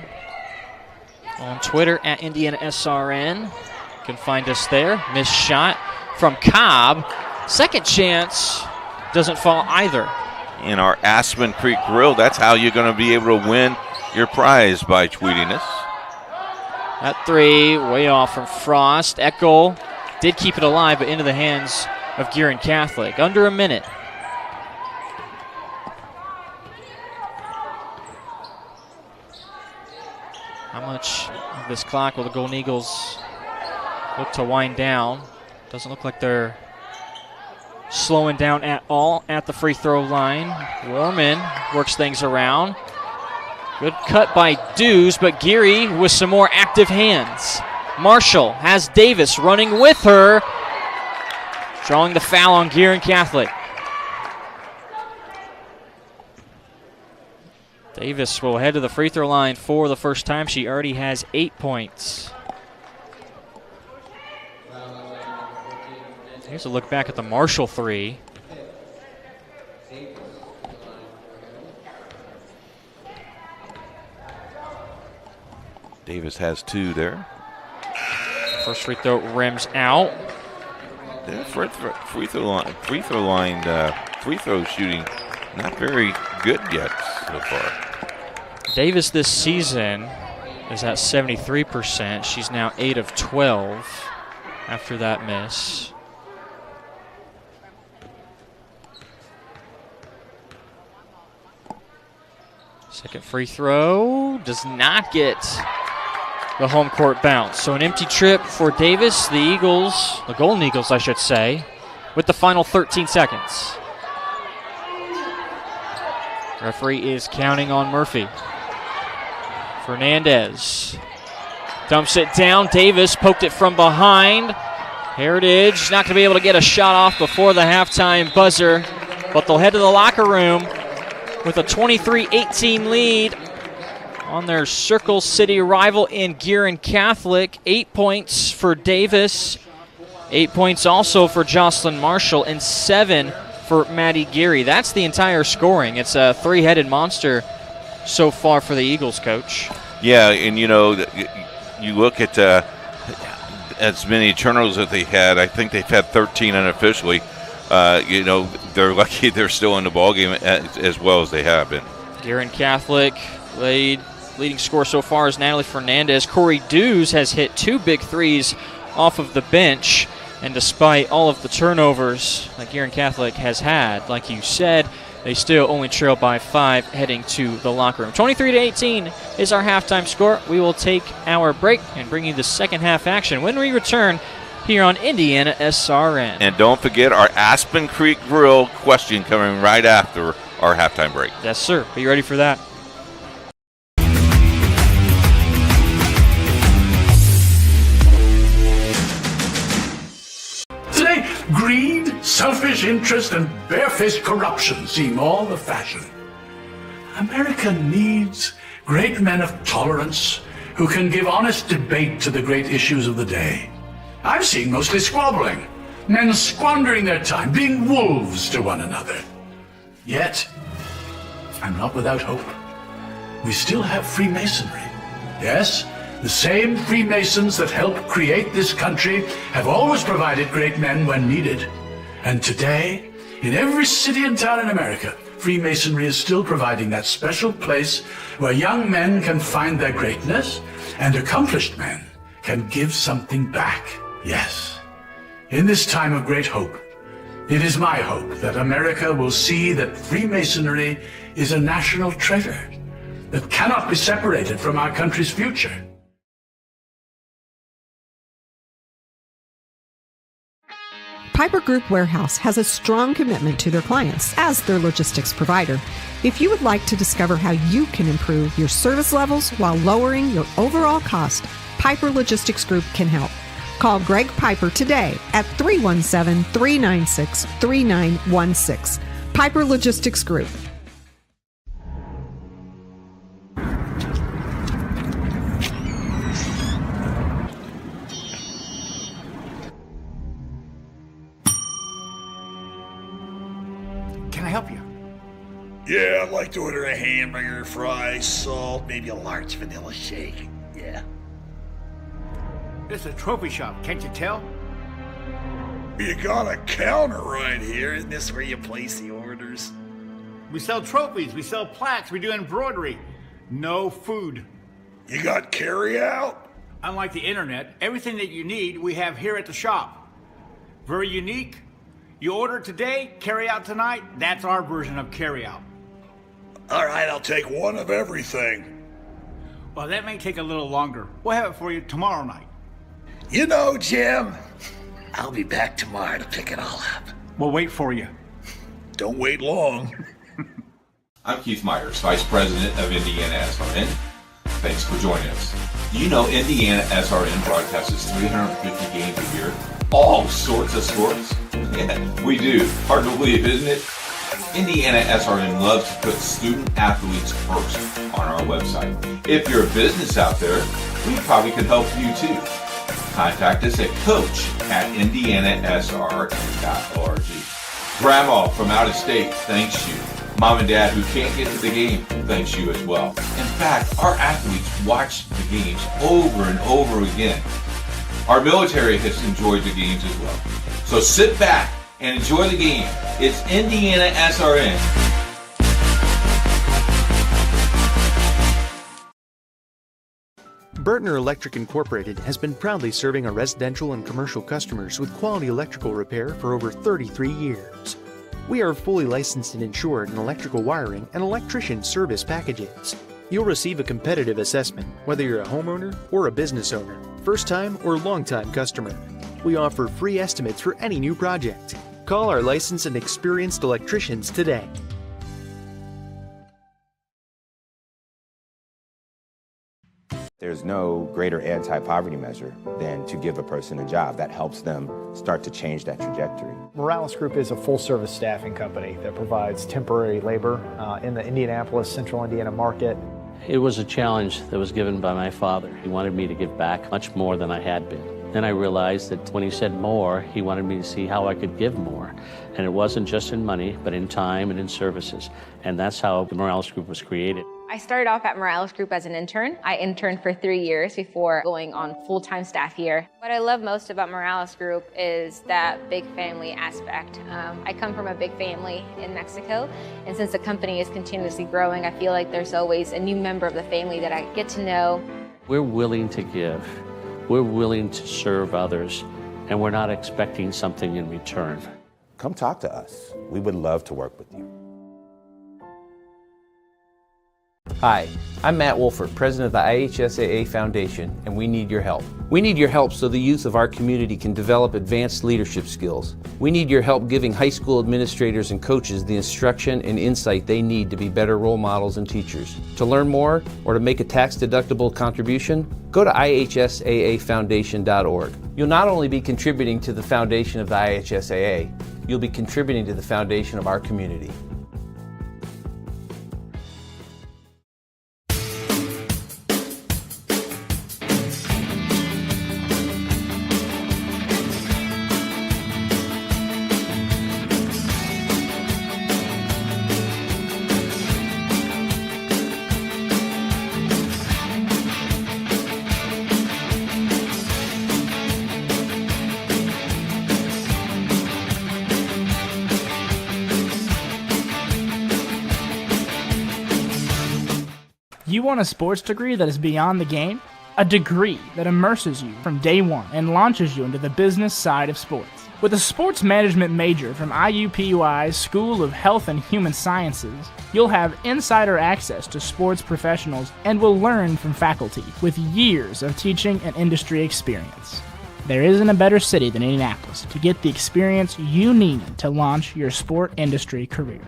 On Twitter at IndianaSRN. You can find us there. Missed shot from Cobb. Second chance doesn't fall either. In our Aspen Creek Grill, that's how you're going to be able to win your prize, by tweeting us. That three way off from Frost. Eckel did keep it alive, but into the hands of Guerin Catholic. Under a minute. How much of this clock will the Golden Eagles look to wind down? Doesn't look like they're slowing down at all at the free throw line. Warman works things around. Good cut by Dews, but Geary with some more active hands. Marshall has Davis running with her, drawing the foul on Guerin Catholic. Davis will head to the free throw line for the first time. She already has 8 points. Here's a look back at the Marshall three. Davis has 2 there. First free throw rims out. Their free throw shooting not very good yet so far. Davis this season is at 73%. She's now 8 of 12 after that miss. Second free throw does not get the home court bounce. So an empty trip for Davis. The Eagles, the Golden Eagles I should say, with the final 13 seconds. Referee is counting on Murphy. Fernandez dumps it down. Davis poked it from behind. Heritage not going to be able to get a shot off before the halftime buzzer, but they'll head to the locker room with a 23-18 lead on their Circle City rival in Guerin Catholic. 8 points for Davis, 8 points also for Jocelyn Marshall, and 7 for Maddie Geary. That's the entire scoring. It's a three-headed monster so far for the Eagles, Coach. Yeah, and you know, you look at as many turnovers that they had. I think they've had 13 unofficially. You know, they're lucky they're still in the ballgame as well as they have been. Guerin Catholic leading scorer so far is Natalie Fernandez. Corey Dews has hit 2 big threes off of the bench. And despite all of the turnovers that Guerin Catholic has had, like you said, they still only trail by 5 heading to the locker room. 23-18 is our halftime score. We will take our break and bring you the second half action when we return here on IndianaSRN. And don't forget our Aspen Creek Grill question coming right after our halftime break. Yes, sir. Be ready for that. Today, greed, selfish interest, and barefaced corruption seem all the fashion. America needs great men of tolerance who can give honest debate to the great issues of the day. I'm seeing mostly squabbling, men squandering their time, being wolves to one another. Yet, I'm not without hope. We still have Freemasonry. Yes, the same Freemasons that helped create this country have always provided great men when needed. And today, in every city and town in America, Freemasonry is still providing that special place where young men can find their greatness and accomplished men can give something back. Yes, in this time of great hope, It is my hope that America will see that Freemasonry is a national treasure that cannot be separated from our country's future. Piper Group Warehouse has a strong commitment to their clients as their logistics provider. If you would like to discover how you can improve your service levels while lowering your overall cost, Piper Logistics Group can help. Call Greg Piper today at 317-396-3916. Piper Logistics Group. Can I help you? Yeah, I'd like to order a hamburger, fries, salt, maybe a large vanilla shake. Yeah. This is a trophy shop, can't you tell? You got a counter right here. Isn't this where you place the orders? We sell trophies, we sell plaques, we do embroidery. No food. You got carry out? Unlike the internet, everything that you need we have here at the shop. Very unique. You order today, carry out tonight. That's our version of carry out. All right, I'll take one of everything. Well, that may take a little longer. We'll have it for you tomorrow night. You know, Jim, I'll be back tomorrow to pick it all up. We'll wait for you. Don't wait long. I'm Keith Myers, Vice President of IndianaSRN. Thanks for joining us. You know IndianaSRN broadcasts 350 games a year, all sorts of sports. Yeah, we do. Hard to believe, isn't it? IndianaSRN loves to put student athletes first on our website. If you're a business out there, we probably could help you too. Contact us at coach@indianasrn.org. Grandma from out of state thanks you. Mom and Dad who can't get to the game thanks you as well. In fact, our athletes watch the games over and over again. Our military has enjoyed the games as well. So sit back and enjoy the game. It's IndianaSRN. Burtner Electric Incorporated has been proudly serving our residential and commercial customers with quality electrical repair for over 33 years. We are fully licensed and insured in electrical wiring and electrician service packages. You'll receive a competitive assessment whether you're a homeowner or a business owner, first-time or long-time customer. We offer free estimates for any new project. Call our licensed and experienced electricians today. There's no greater anti-poverty measure than to give a person a job. That helps them start to change that trajectory. Morales Group is a full-service staffing company that provides temporary labor in the Indianapolis, Central Indiana market. It was a challenge that was given by my father. He wanted me to give back much more than I had been. Then I realized that when he said more, he wanted me to see how I could give more. And it wasn't just in money, but in time and in services. And that's how the Morales Group was created. I started off at Morales Group as an intern. I interned for 3 years before going on full-time staff here. What I love most about Morales Group is that big family aspect. I come from a big family in Mexico, and since the company is continuously growing, I feel like there's always a new member of the family that I get to know. We're willing to give. We're willing to serve others, and we're not expecting something in return. Come talk to us. We would love to work with you. Hi, I'm Matt Wolford, president of the IHSAA Foundation, and we need your help. We need your help so the youth of our community can develop advanced leadership skills. We need your help giving high school administrators and coaches the instruction and insight they need to be better role models and teachers. To learn more or to make a tax-deductible contribution, go to IHSAAFoundation.org. You'll not only be contributing to the foundation of the IHSAA, you'll be contributing to the foundation of our community. You want a sports degree that is beyond the game? A degree that immerses you from day one and launches you into the business side of sports. With a sports management major from IUPUI's School of Health and Human Sciences, you'll have insider access to sports professionals and will learn from faculty with years of teaching and industry experience. There isn't a better city than Indianapolis to get the experience you need to launch your sport industry career.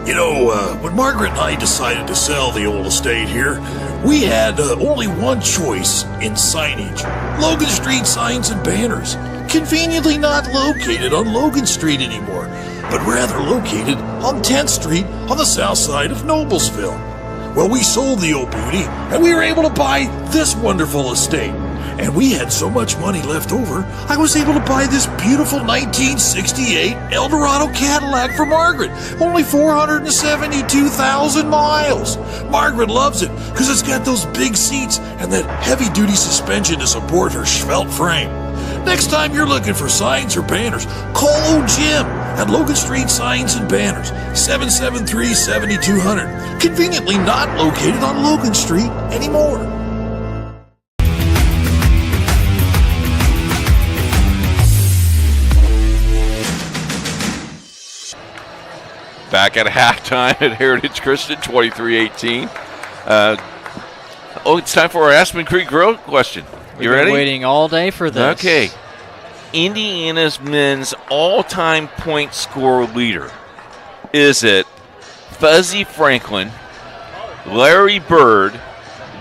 You know, when Margaret and I decided to sell the old estate here, we had only one choice in signage. Logan Street signs and banners. Conveniently not located on Logan Street anymore, but rather located on 10th Street on the south side of Noblesville. Well, we sold the old beauty, and we were able to buy this wonderful estate. And we had so much money left over, I was able to buy this beautiful 1968 Eldorado Cadillac for Margaret. Only 472,000 miles. Margaret loves it because it's got those big seats and that heavy-duty suspension to support her svelte frame. Next time you're looking for signs or banners, call old Jim at Logan Street Signs and Banners, 773-7200. Conveniently not located on Logan Street anymore. Back at halftime at Heritage Christian, 23-18. It's time for our Aspen Creek Grill question. We've ready? been waiting all day for this. Okay. Indiana's men's all-time point scorer leader. Is it Fuzzy Franklin, Larry Bird,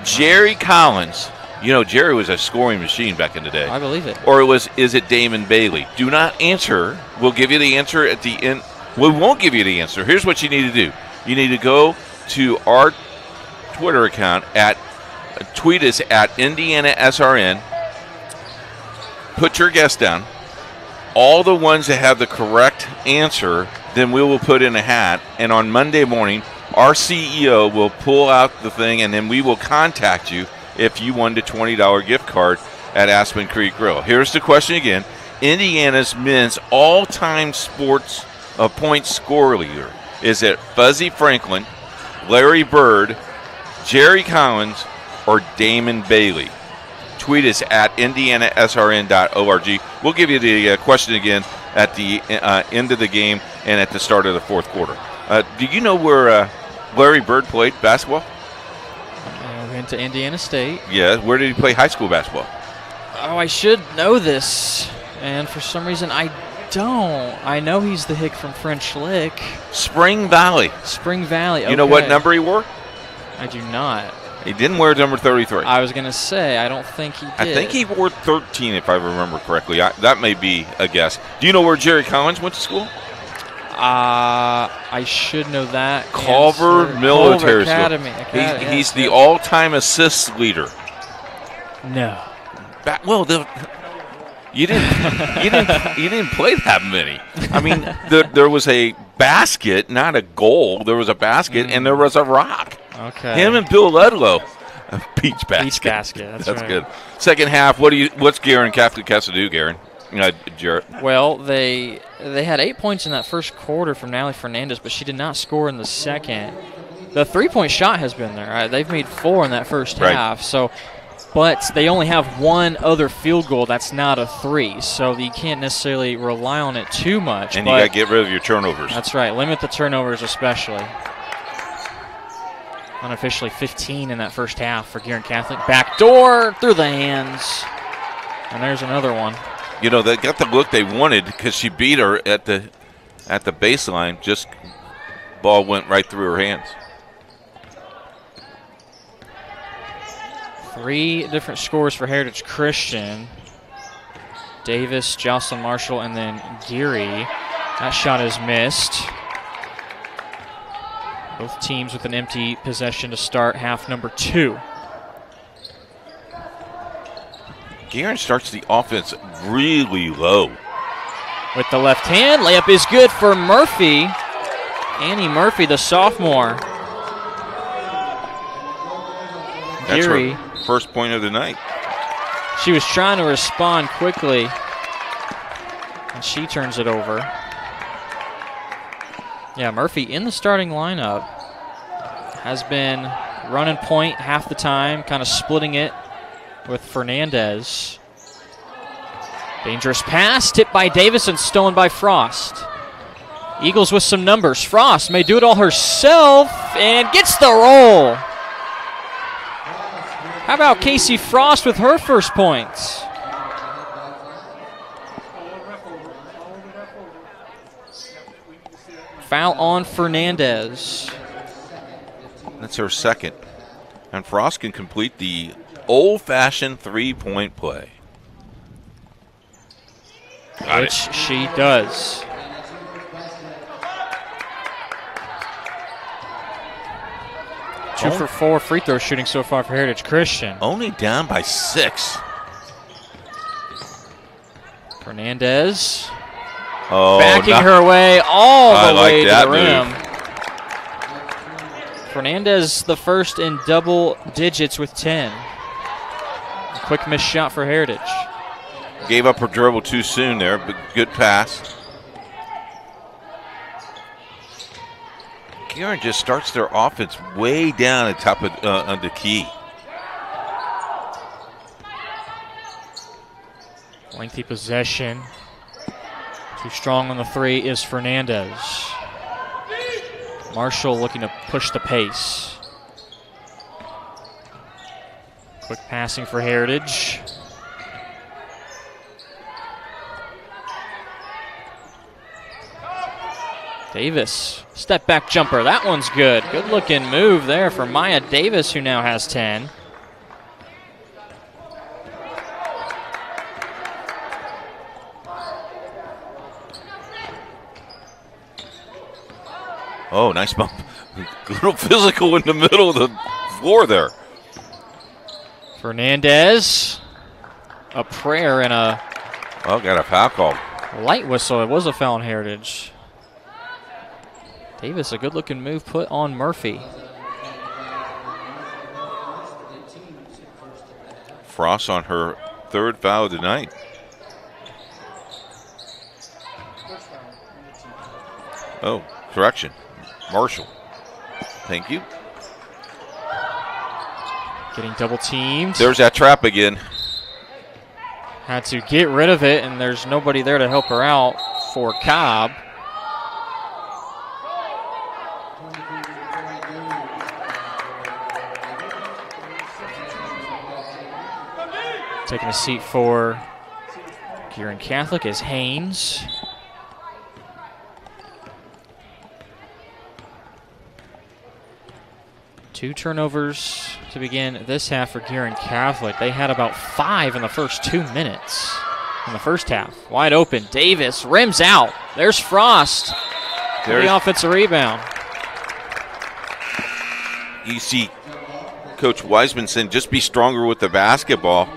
Jerry Collins? You know, Jerry was a scoring machine back in the day. I believe it. Or is it Damon Bailey? Do not answer. We'll give you the answer at the end. We won't give you the answer. Here's what you need to do. You need to go to our Twitter account tweet us at IndianaSRN. Put your guess down. All the ones that have the correct answer, then we will put in a hat. And on Monday morning, our CEO will pull out the thing, and then we will contact you if you won the $20 gift card at Aspen Creek Grill. Here's the question again. Indiana's men's all-time sports point scorer leader. Is it Fuzzy Franklin, Larry Bird, Jerry Collins, or Damon Bailey? Tweet us at IndianaSRN.org. We'll give you the question again at the end of the game and at the start of the fourth quarter. Do you know where Larry Bird played basketball? Went to Indiana State. Yeah. Where did he play high school basketball? Oh, I should know this. And for some reason, I don't. I know he's the hick from French Lick. Spring Valley. Spring Valley, okay. You know what number he wore? I do not. He didn't wear number 33. I was going to say, I don't think he did. I think he wore 13, if I remember correctly. That may be a guess. Do you know where Jerry Collins went to school? I should know that. Culver Military Academy. School. He's the all-time assists leader. No. You didn't play that many. I mean, there was a basket, not a goal. There was a basket, and there was a rock. Okay. Him and Bill Ludlow. Peach basket. Peach basket. That's right. Good. Second half. What's Guerin Catholic has to do, Guerin? Jarrett. Well, they had 8 points in that first quarter from Natalie Fernandez, but she did not score in the second. The three-point shot has been there. Right? They've made 4 in that first half. So, but they only have one other field goal that's not a 3, so you can't necessarily rely on it too much. And you got to get rid of your turnovers. That's right. Limit the turnovers especially. Unofficially 15 in that first half for Guerin Catholic. Backdoor through the hands. And there's another one. You know, they got the look they wanted because she beat her at the baseline. Just ball went right through her hands. 3 different scores for Heritage Christian. Davis, Jocelyn Marshall, and then Geary. That shot is missed. Both teams with an empty possession to start half number 2. Guerin starts the offense really low. With the left hand, layup is good for Murphy. Annie Murphy, the sophomore. That's Geary. her first point of the night. She was trying to respond quickly, and she turns it over. Yeah, Murphy in the starting lineup has been running point half the time, kind of splitting it with Fernandez. Dangerous pass, tipped by Davis and stolen by Frost. Eagles with some numbers. Frost may do it all herself and gets the roll. How about Casey Frost with her first points? Foul on Fernandez. That's her second. And Frost can complete the old-fashioned three-point play. Which she does. Two for 4 free throw shooting so far for Heritage Christian. Only down by 6. Fernandez backing her way all the way to the move. rim. Fernandez the first in double digits with 10. A quick missed shot for Heritage. Gave up her dribble too soon there, but good pass. Guerin just starts their offense way down at top of the key. Lengthy possession. Too strong on the 3 is Fernandez. Marshall looking to push the pace. Quick passing for Heritage. Davis, step back jumper. That one's good. Good looking move there for Maya Davis, who now has 10. Oh, nice bump. A little physical in the middle of the floor there. Fernandez, a prayer and a got a foul call. Light whistle. It was a foul on Heritage. Davis, a good-looking move put on Murphy. Frost on her 3rd foul of the night. Oh, correction. Marshall. Thank you. Getting double teamed. There's that trap again. Had to get rid of it, and there's nobody there to help her out for Cobb. Taking a seat for Guerin Catholic is Haynes. Two turnovers to begin this half for Guerin Catholic. They had about 5 in the first 2 minutes in the first half. Wide open. Davis rims out. There's Frost. There's the offensive rebound. You see Coach Wiseman saying just be stronger with the basketball.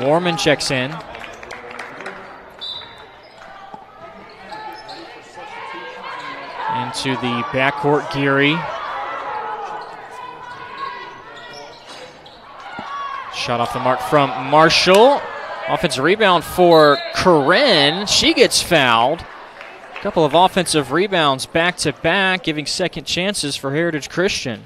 Warman checks in. Into the backcourt, Geary. Shot off the mark from Marshall. Offensive rebound for Guerin. She gets fouled. A couple of offensive rebounds back to back, giving second chances for Heritage Christian.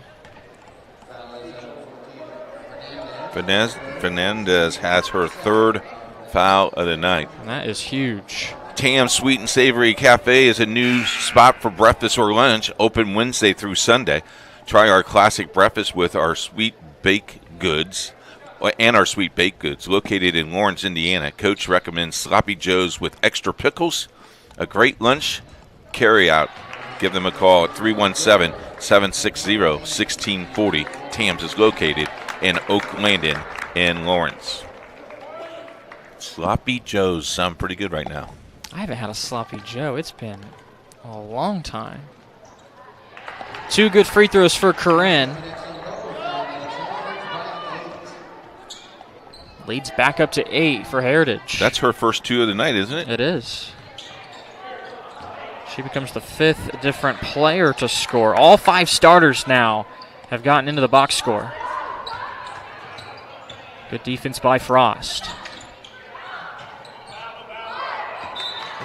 Fernandez has her 3rd foul of the night. And that is huge. Tam's Sweet and Savory Cafe is a new spot for breakfast or lunch, open Wednesday through Sunday. Try our classic breakfast with our sweet baked goods and our sweet baked goods. Located in Lawrence, Indiana, Coach recommends Sloppy Joe's with extra pickles. A great lunch carry out. Give them a call at 317-760-1640. Tam's is located in Oak Landing in Lawrence. Sloppy Joe's sound pretty good right now. I haven't had a Sloppy Joe. It's been a long time. 2 good free throws for Guerin. Leads back up to 8 for Heritage. That's her first 2 of the night, isn't it? It is. She becomes the 5th different player to score. All 5 starters now have gotten into the box score. Good defense by Frost.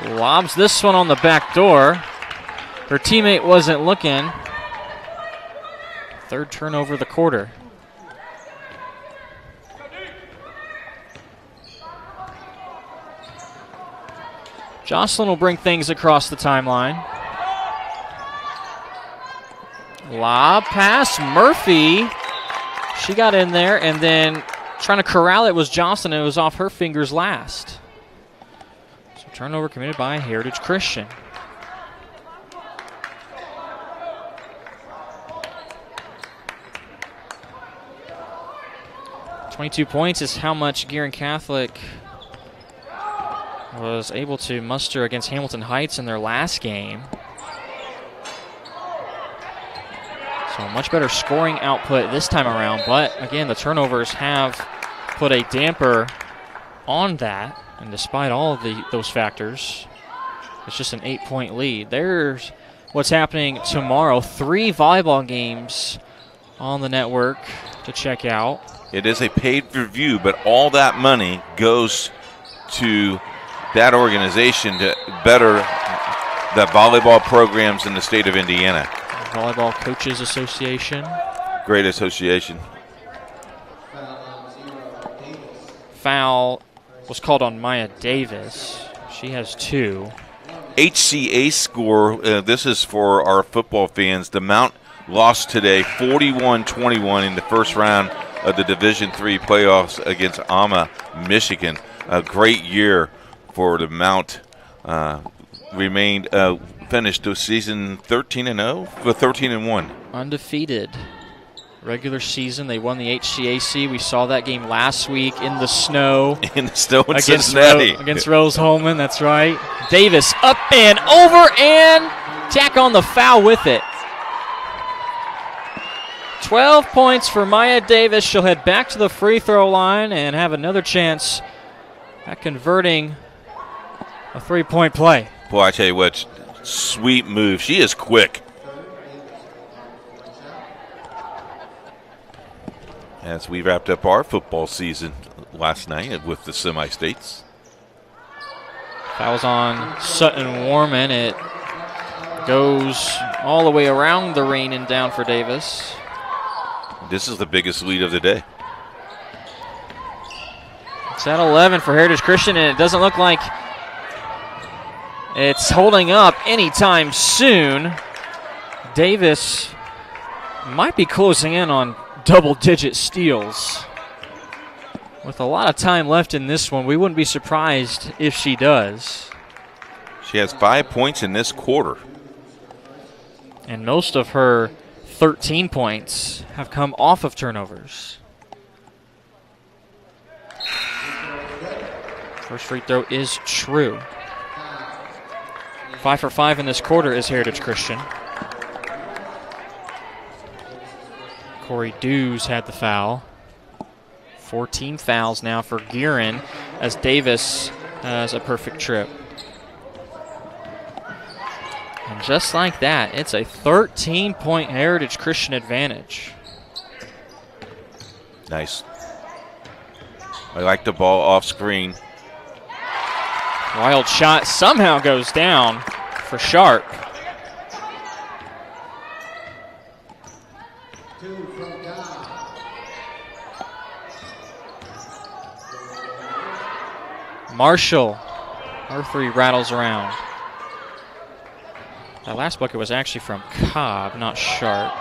Lobs this one on the back door. Her teammate wasn't looking. Third turnover of the quarter. Jocelyn will bring things across the timeline. Lob pass, Murphy. She got in there, and then trying to corral it was Jocelyn, and it was off her fingers last. So turnover committed by Heritage Christian. .22 points is how much Guerin Catholic was able to muster against Hamilton Heights in their last game. So much better scoring output this time around, but again, the turnovers have put a damper on that, and despite all of those factors, it's just an 8-point lead. There's what's happening tomorrow. 3 volleyball games on the network to check out. It is a pay-per-view, but all that money goes to that organization to better the volleyball programs in the state of Indiana. Volleyball Coaches Association. Great association. Foul was called on Maya Davis. She has 2. IHSAA score, this is for our football fans. The Mount lost today 41-21 in the first round of the Division III playoffs against Alma, Michigan. A great year for the Mount. Finished the season 13-0 with 13-1. Undefeated. Regular season, they won the HCAC. We saw that game last week in the snow. In the snow in Cincinnati. Against Rose Holman, that's right. Davis up and over and tack on the foul with it. 12 points for Maya Davis. She'll head back to the free throw line and have another chance at converting a 3-point play. Boy, I tell you what, sweet move. She is quick. As we wrapped up our football season last night with the semi-states. Fouls on Sutton Warman. It goes all the way around the ring and down for Davis. This is the biggest lead of the day. It's at 11 for Heritage Christian, and it doesn't look like it's holding up anytime soon. Davis might be closing in on double-digit steals. With a lot of time left in this one, we wouldn't be surprised if she does. She has 5 points in this quarter. And most of her 13 points have come off of turnovers. First free throw is true. 5 for 5 in this quarter is Heritage Christian. Corey Dews had the foul. 14 fouls now for Guerin as Davis has a perfect trip. And just like that, it's a 13-point Heritage Christian advantage. Nice. I like the ball off screen. Wild shot somehow goes down for Sharp. Marshall, her 3 rattles around. That last bucket was actually from Cobb, not Sharp.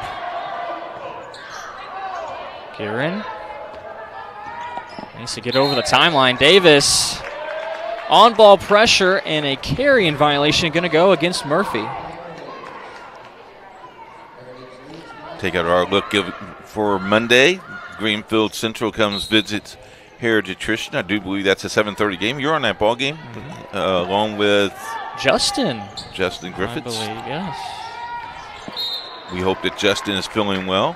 Guerin needs to get over the timeline. Davis, on-ball pressure and a carrying violation going to go against Murphy. Take out our look for Monday. Greenfield Central comes visit Heritage Christian. I do believe that's a 7:30 game. You're on that ball game, along with Justin Griffiths. I believe, yes. We hope that Justin is feeling well.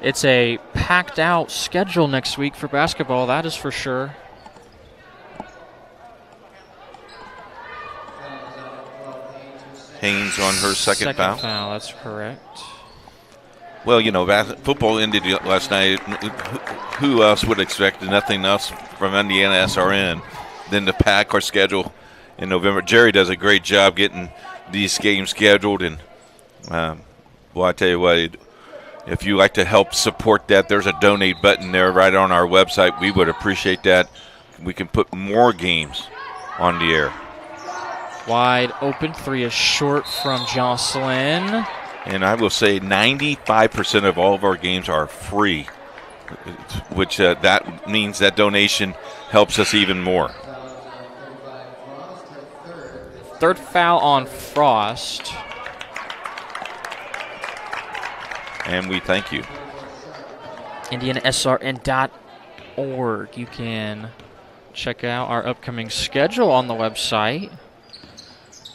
It's a packed out schedule next week for basketball, that is for sure. Haynes on her second foul. That's correct. Well, you know, football ended last night. Who else would expect nothing else from IndianaSRN than to pack our schedule in November? Jerry does a great job getting these games scheduled, and Well, I tell you what, if you like to help support that, there's a donate button there right on our website. We would appreciate that. We can put more games on the air. Wide open, 3 is short from Jocelyn. And I will say 95% of all of our games are free, which that means that donation helps us even more. Third foul on Frost. And we thank you. IndianaSRN.org. You can check out our upcoming schedule on the website.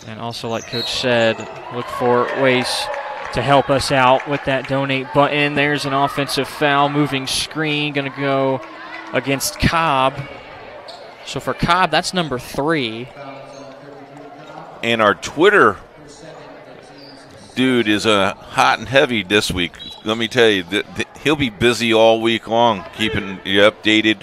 And also, like Coach said, look for ways to help us out with that donate button. There's an offensive foul, moving screen, going to go against Cobb. So for Cobb, that's number 3. And our Twitter dude is hot and heavy this week. Let me tell you, he'll be busy all week long, keeping you updated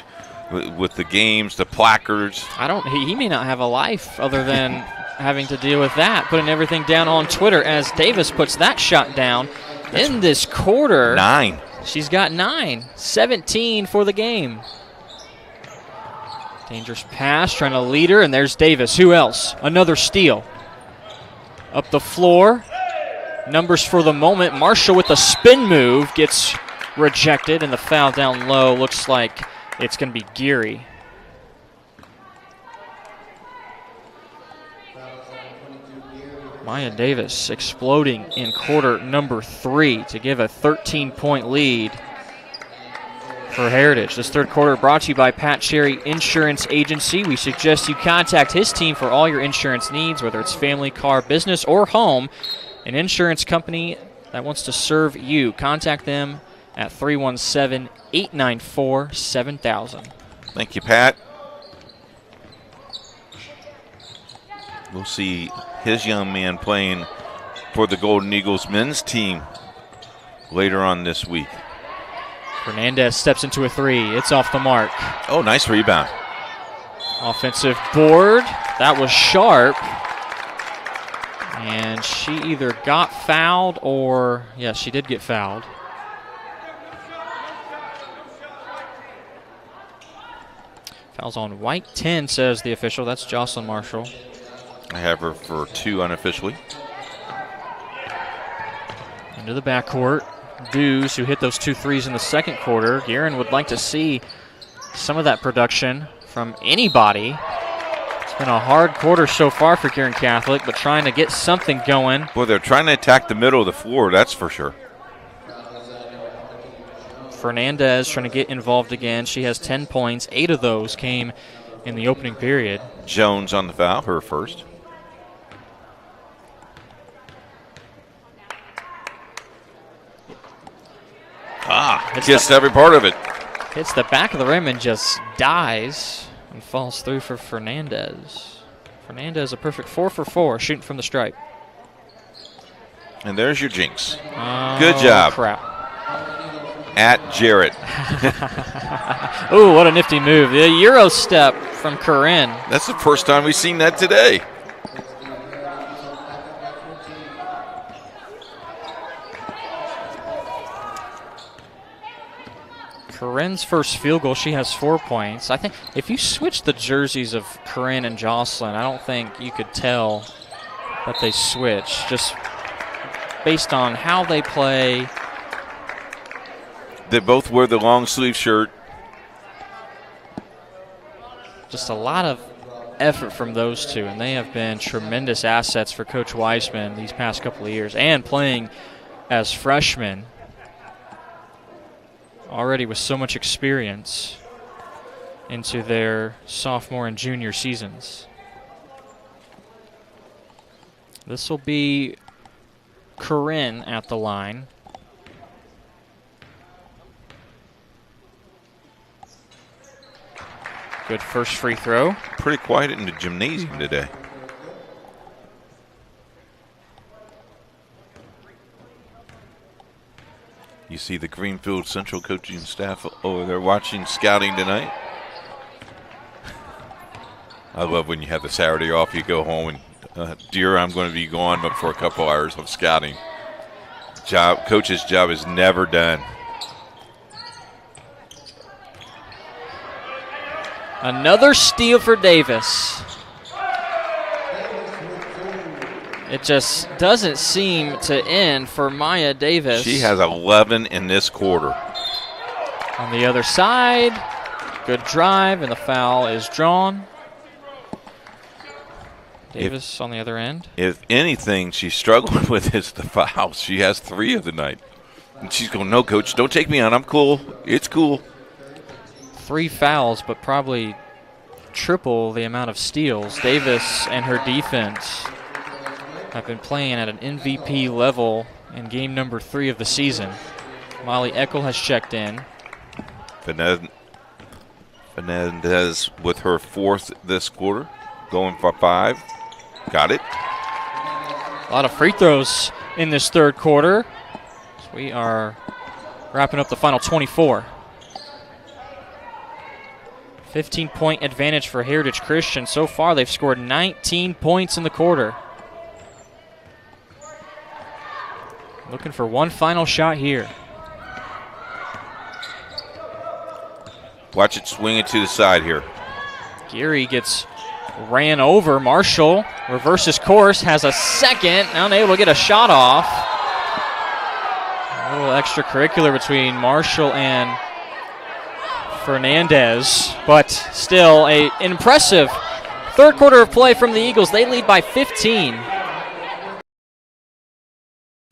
with the games, the placards. He may not have a life other than having to deal with that, putting everything down on Twitter as Davis puts that shot down in this quarter. 9. She's got 9. 17 for the game. Dangerous pass, trying to lead her, and there's Davis. Who else? Another steal. Up the floor. Numbers for the moment. Marshall with a spin move gets rejected, and the foul down low looks like it's going to be Guerin. Maya Davis exploding in quarter number 3 to give a 13-point lead for Heritage. This third quarter brought to you by Pat Cherry Insurance Agency. We suggest you contact his team for all your insurance needs, whether it's family, car, business, or home. An insurance company that wants to serve you. Contact them at 317-894-7000. Thank you, Pat. We'll see his young man playing for the Golden Eagles men's team later on this week. Fernandez steps into a 3. It's off the mark. Oh, nice rebound. Offensive board. That was sharp. And she either got fouled or, yes, she did get fouled. Fouls on White. 10, says the official. That's Jocelyn Marshall. I have her for 2 unofficially. Into the backcourt. Dews, who hit those 2 threes in the second quarter. Guerin would like to see some of that production from anybody. It's been a hard quarter so far for Guerin Catholic, but trying to get something going. Well, they're trying to attack the middle of the floor, that's for sure. Fernandez trying to get involved again. She has 10 points. 8 of those came in the opening period. Jones on the foul, her first. Gets every part of it. Hits the back of the rim and just dies and falls through for Fernandez. Fernandez a perfect 4 for 4 shooting from the stripe. And there's your jinx. Oh, good job. Crap. At Jarrett. Ooh, what a nifty move. The Euro step from Guerin. That's the first time we've seen that today. Guerin's first field goal, she has 4 points. I think if you switch the jerseys of Guerin and Jocelyn, I don't think you could tell that they switch, just based on how they play. They both wear the long sleeve shirt. Just a lot of effort from those two, and they have been tremendous assets for Coach Weissman these past couple of years, and playing as freshmen. Already with so much experience into their sophomore and junior seasons. This will be Guerin at the line. Good first free throw. Pretty quiet in the gymnasium today. You see the Greenfield Central coaching staff over there watching scouting tonight. I love when you have the Saturday off, you go home and, dear, I'm going to be gone but for a couple hours of scouting. coach's job is never done. Another steal for Davis. It just doesn't seem to end for Maya Davis. She has 11 in this quarter. On the other side, good drive, and the foul is drawn. Davis on the other end. If anything she's struggling with is the fouls. She has 3 of the night. And she's going, no, coach, don't take me on. I'm cool. It's cool. 3 fouls, but probably triple the amount of steals. Davis and her defense have been playing at an MVP level in game number 3 of the season. Molly Eckel has checked in. Fernandez with her 4th this quarter, going for 5. Got it. A lot of free throws in this third quarter. So we are wrapping up the final 24. 15-point advantage for Heritage Christian. So far, they've scored 19 points in the quarter. Looking for one final shot here. Watch it swing it to the side here. Geary gets ran over. Marshall reverses course, has a second, unable to get a shot off. A little extracurricular between Marshall and Fernandez, but still an impressive third quarter of play from the Eagles. They lead by 15.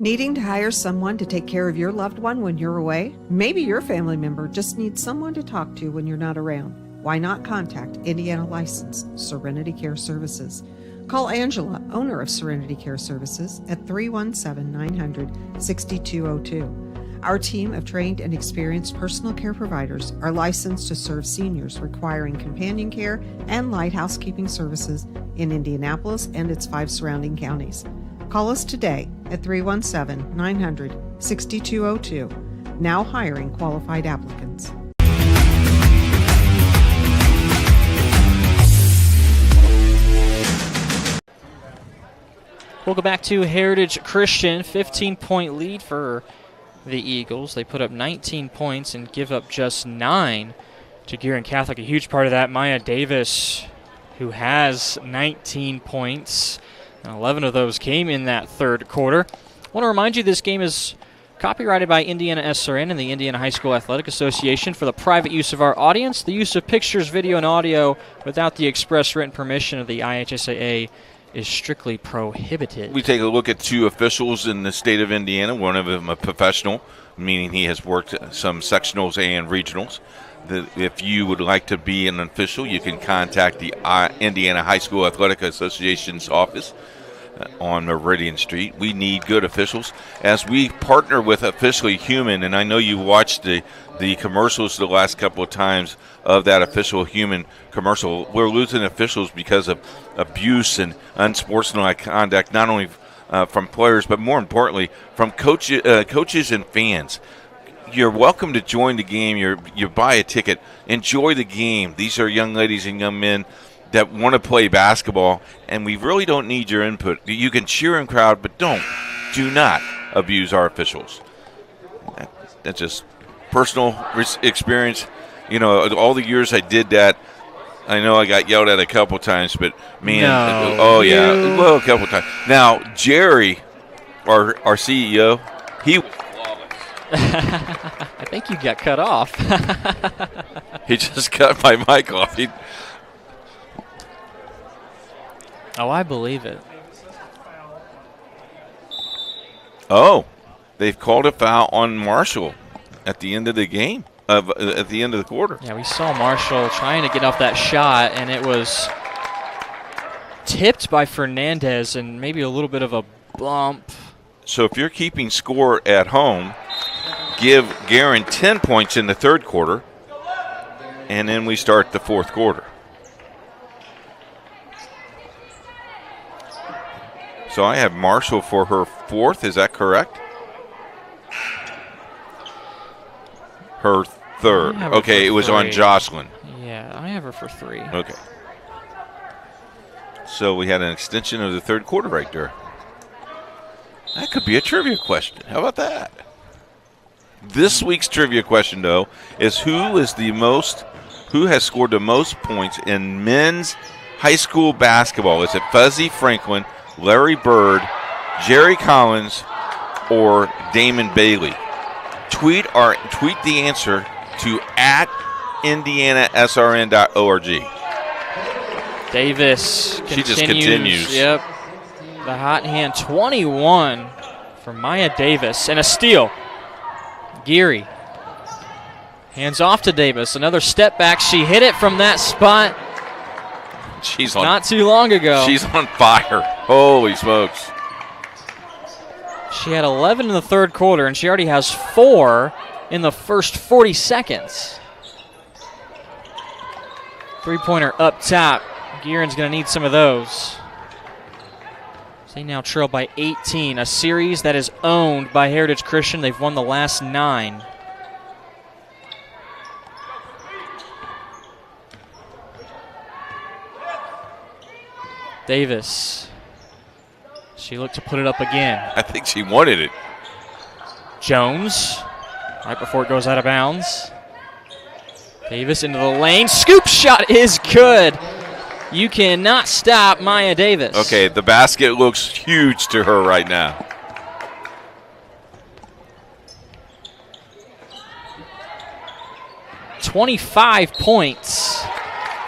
Needing to hire someone to take care of your loved one when you're away? Maybe your family member just needs someone to talk to when you're not around. Why not contact Indiana licensed Serenity Care Services? Call Angela, owner of Serenity Care Services, at 317-900-6202. Our team of trained and experienced personal care providers are licensed to serve seniors requiring companion care and light housekeeping services in Indianapolis and its 5 surrounding counties. Call us today at 317-900-6202. Now hiring qualified applicants. We'll go back to Heritage Christian. 15-point lead for the Eagles. They put up 19 points and give up just 9 to Guerin Catholic. A huge part of that, Maya Davis, who has 19 points. And 11 of those came in that third quarter. I want to remind you this game is copyrighted by IndianaSRN and the Indiana High School Athletic Association for the private use of our audience. The use of pictures, video, and audio without the express written permission of the IHSAA is strictly prohibited. We take a look at 2 officials in the state of Indiana. One of them a professional, meaning he has worked some sectionals and regionals. If you would like to be an official, you can contact the Indiana High School Athletic Association's office on Meridian Street. We need good officials. As we partner with Officially Human, and I know you watched the commercials the last couple of times of that Official Human commercial, we're losing officials because of abuse and unsportsmanlike conduct, not only from players, but more importantly, from coaches and fans. You're welcome to join the game. You buy a ticket. Enjoy the game. These are young ladies and young men that want to play basketball, and we really don't need your input. You can cheer and crowd, but do not abuse our officials. That's just personal experience. You know, all the years I did that, I know I got yelled at a couple times, but man, a couple times. Now, Jerry, our CEO, he I think you got cut off. He just cut my mic off. Oh, I believe it. Oh, they've called a foul on Marshall at the end of the game, at the end of the quarter. Yeah, we saw Marshall trying to get off that shot, and it was tipped by Fernandez and maybe a little bit of a bump. So if you're keeping score at home, give Guerin 10 points in the third quarter, and then we start the fourth quarter. So I have Marshall for her 4th. Is that correct? Her 3rd. Okay, it was on Jocelyn. Yeah, I have her for 3. Okay. So we had an extension of the third quarter right there. That could be a trivia question. How about that? This week's trivia question, though, is who has scored the most points in men's high school basketball? Is it Fuzzy Franklin, Larry Bird, Jerry Collins, or Damon Bailey? Tweet the answer to @IndianaSRN.org. Davis She just continues. Yep. The hot hand, 21 for Maya Davis, and a steal. Guerin. Hands off to Davis. Another step back. She hit it from that spot not too long ago. She's on fire. Holy smokes. She had 11 in the third quarter, and she already has 4 in the first 40 seconds. Three-pointer up top. Guerin's going to need some of those. They now trail by 18, a series that is owned by Heritage Christian. They've won the last 9. Davis. She looked to put it up again. I think she wanted it. Jones, right before it goes out of bounds. Davis into the lane. Scoop shot is good. You cannot stop Maya Davis. Okay, the basket looks huge to her right now. "25 points.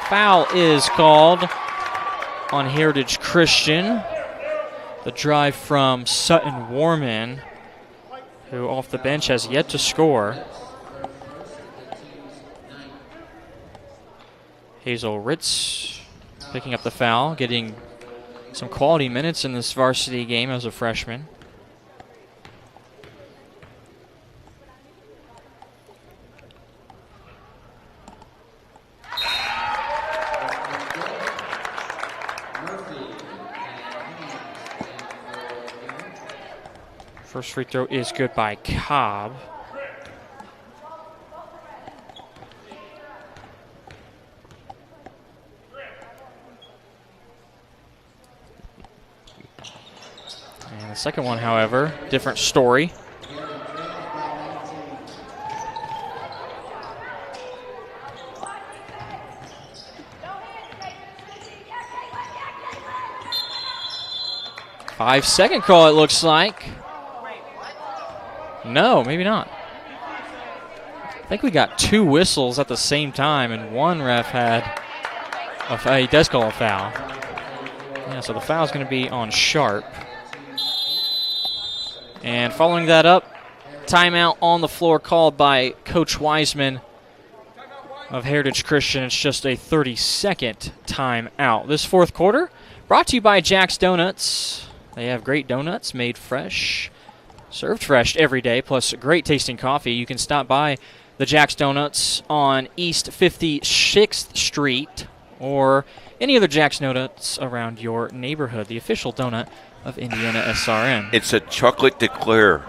Foul is called on Heritage Christian. The drive from Sutton Warman, who off the bench has yet to score. Hazel Ritz picking up the foul, getting some quality minutes in this varsity game as a freshman. First free throw is good by Cobb. And the second one, however, different story. Five-second call, it looks like. No, maybe not. I think we got 2 whistles at the same time, and one ref had he does call a foul. Yeah, so the foul is going to be on Sharp. And following that up, timeout on the floor called by Coach Wiseman of Heritage Christian. It's just a 30-second timeout. This fourth quarter brought to you by Jack's Donuts. They have great donuts made fresh, served fresh every day, plus great tasting coffee. You can stop by the Jack's Donuts on East 56th Street or any other Jack's Donuts around your neighborhood, the official donut of IndianaSRN. It's a chocolate Eclair.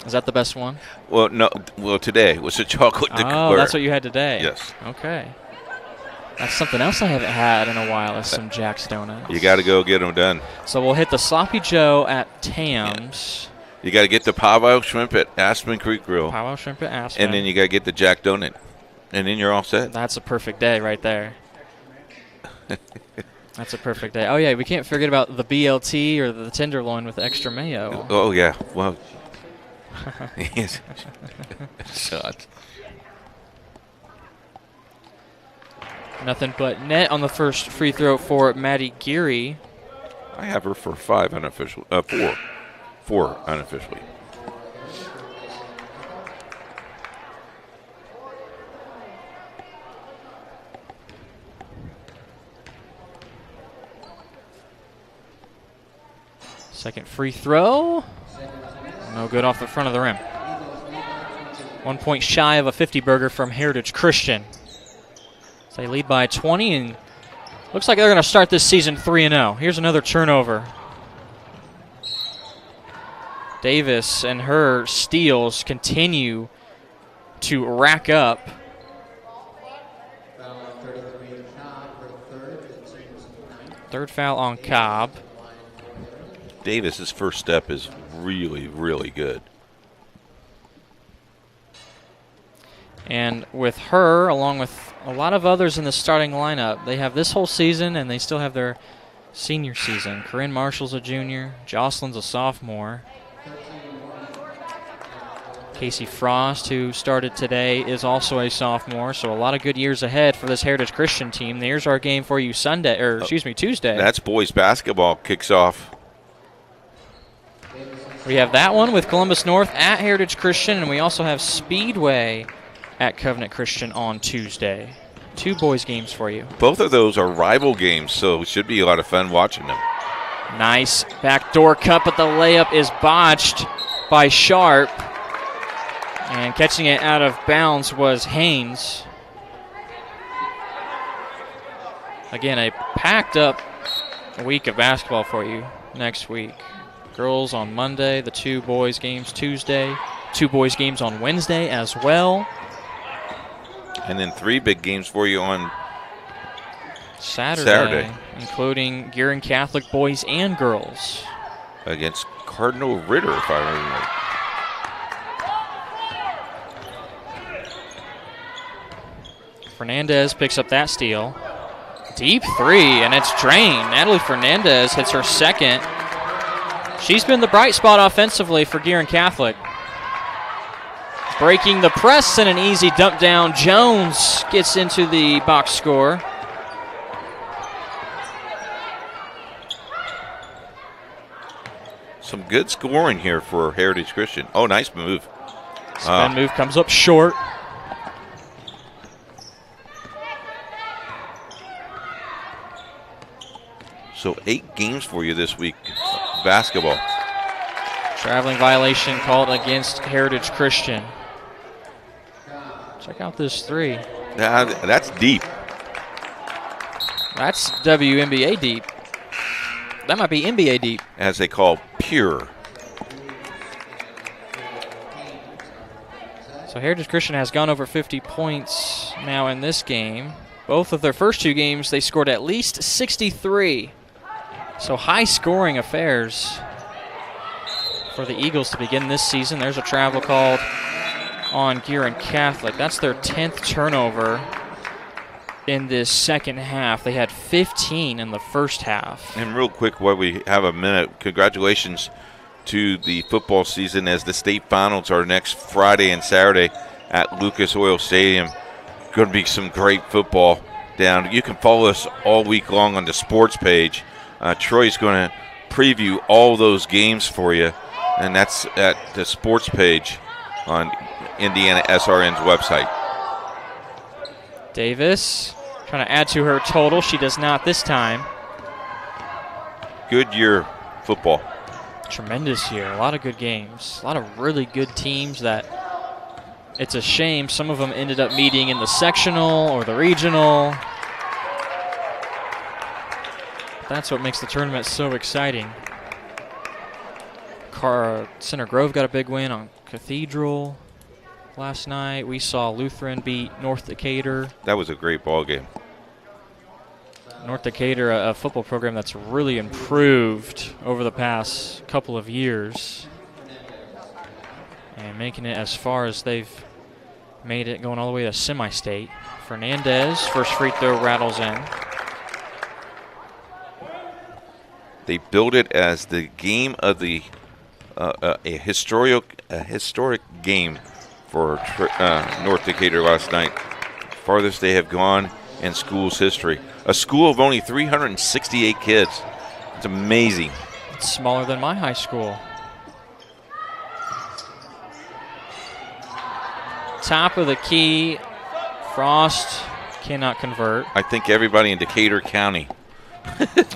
Is that the best one? Well, no. Well, today was a chocolate Eclair. Oh, that's what you had today? Yes. Okay. That's something else I haven't had in a while is some Jack's Donuts. You got to go get them done. So we'll hit the Sloppy Joe at Tam's. Yeah. You got to get the powwow shrimp at Aspen Creek Grill. Powwow shrimp at Aspen. And then you got to get the Jack Donut. And then you're all set. That's a perfect day right there. That's a perfect day. Oh, yeah, we can't forget about the BLT or the tenderloin with extra mayo. Oh, yeah. Well, shot. Nothing but net on the first free throw for Maddie Guerin. I have her for 5 unofficial, 4 unofficially. Second free throw. No good off the front of the rim. 1 point shy of a 50-burger from Heritage Christian. So they lead by 20, and looks like they're going to start this season 3-0. Here's another turnover. Davis and her steals continue to rack up. Third foul on Cobb. Davis's first step is really, really good. And with her, along with a lot of others in the starting lineup, they have this whole season and they still have their senior season. Corinne Marshall's a junior. Jocelyn's a sophomore. Casey Frost, who started today, is also a sophomore. So a lot of good years ahead for this Heritage Christian team. There's our game for you Tuesday. That's boys basketball kicks off. We have that one with Columbus North at Heritage Christian, and we also have Speedway at Covenant Christian on Tuesday. 2 boys games for you. Both of those are rival games, so it should be a lot of fun watching them. Nice backdoor cut, but the layup is botched by Sharp. And catching it out of bounds was Haynes. Again, a packed up week of basketball for you next week. Girls on Monday, the 2 boys games Tuesday, 2 boys games on Wednesday as well. And then 3 big games for you on Saturday. Including Guerin Catholic boys and girls. Against Cardinal Ritter, if I remember right. Fernandez picks up that steal. Deep 3, and it's drained. Natalie Fernandez hits her second. She's been the bright spot offensively for Guerin Catholic. Breaking the press and an easy dump down. Jones gets into the box score. Some good scoring here for Heritage Christian. Oh, nice move. Spin move comes up short. So 8 games for you this week, basketball. Traveling violation called against Heritage Christian. Check out this 3. That's deep. That's WNBA deep. That might be NBA deep. As they call pure. So Heritage Christian has gone over 50 points now in this game. Both of their first 2 games, they scored at least 63. So high scoring affairs for the Eagles to begin this season. There's a travel called on Guerin Catholic. That's their 10th turnover in this second half. They had 15 in the first half. And real quick, while we have a minute, congratulations to the football season as the state finals are next Friday and Saturday at Lucas Oil Stadium. Going to be some great football down. You can follow us all week long on the sports page. Troy's going to preview all those games for you, and that's at the sports page on IndianaSRN's website. Davis trying to add to her total. She does not this time. Good year football. Tremendous year. A lot of good games. A lot of really good teams that it's a shame some of them ended up meeting in the sectional or the regional. That's what makes the tournament so exciting. Center Grove got a big win on Cathedral last night. We saw Lutheran beat North Decatur. That was a great ball game. North Decatur, a football program that's really improved over the past couple of years. And making it as far as they've made it, going all the way to semi-state. Fernandez, first free throw rattles in. They built it as the game of the a historic game for North Decatur last night. Farthest they have gone in school's history. A school of only 368 kids. It's amazing. It's smaller than my high school. Top of the key. Frost cannot convert. I think everybody in Decatur County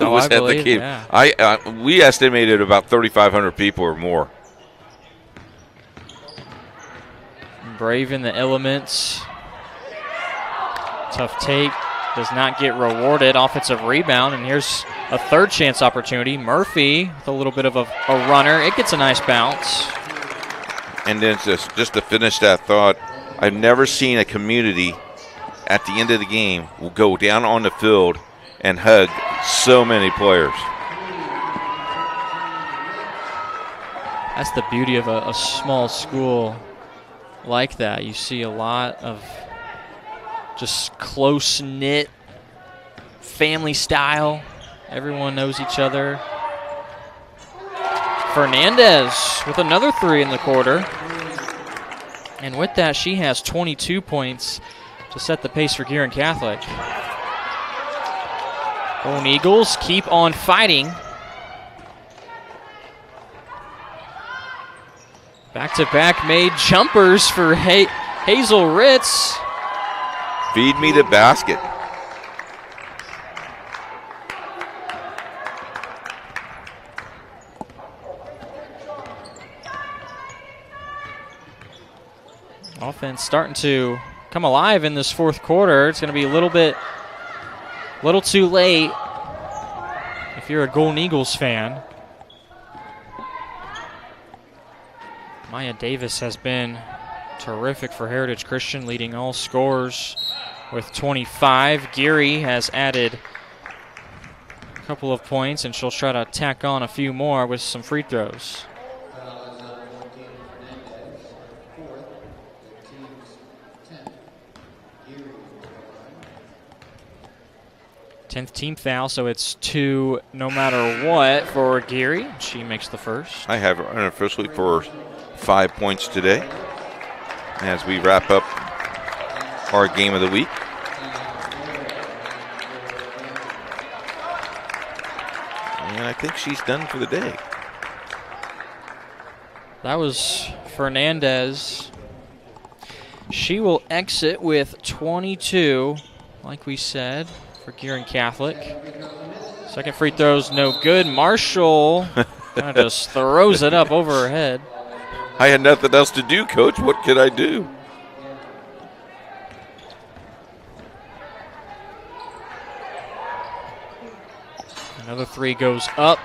Oh, was I at the believe, game. yeah. We estimated about 3,500 people or more. Braving the elements. Tough take. Does not get rewarded. Offensive rebound, and here's a third chance opportunity. Murphy with a little bit of a runner. It gets a nice bounce. And then just to finish that thought, I've never seen a community at the end of the game will go down on the field and hug so many players. That's the beauty of a small school like that. You see a lot of just close-knit family style. Everyone knows each other. Fernandez with another 3 in the quarter. And with that, she has 22 points to set the pace for Guerin Catholic. Golden Eagles keep on fighting. Back-to-back made jumpers for Hazel Ritz. Feed me the basket. Offense starting to come alive in this fourth quarter. It's going to be a little too late if you're a Golden Eagles fan. Maya Davis has been terrific for Heritage Christian, leading all scorers with 25. Geary has added a couple of points, and she'll try to tack on a few more with some free throws. Tenth team foul, so it's 2 no matter what for Geary. She makes the first. I have her unofficially for 5 points today as we wrap up our game of the week. And I think she's done for the day. That was Fernandez. She will exit with 22, like we said, for Guerin Catholic. Second free throw's no good. Marshall kind of just throws it up over her head. I had nothing else to do, Coach. What could I do? Another 3 goes up.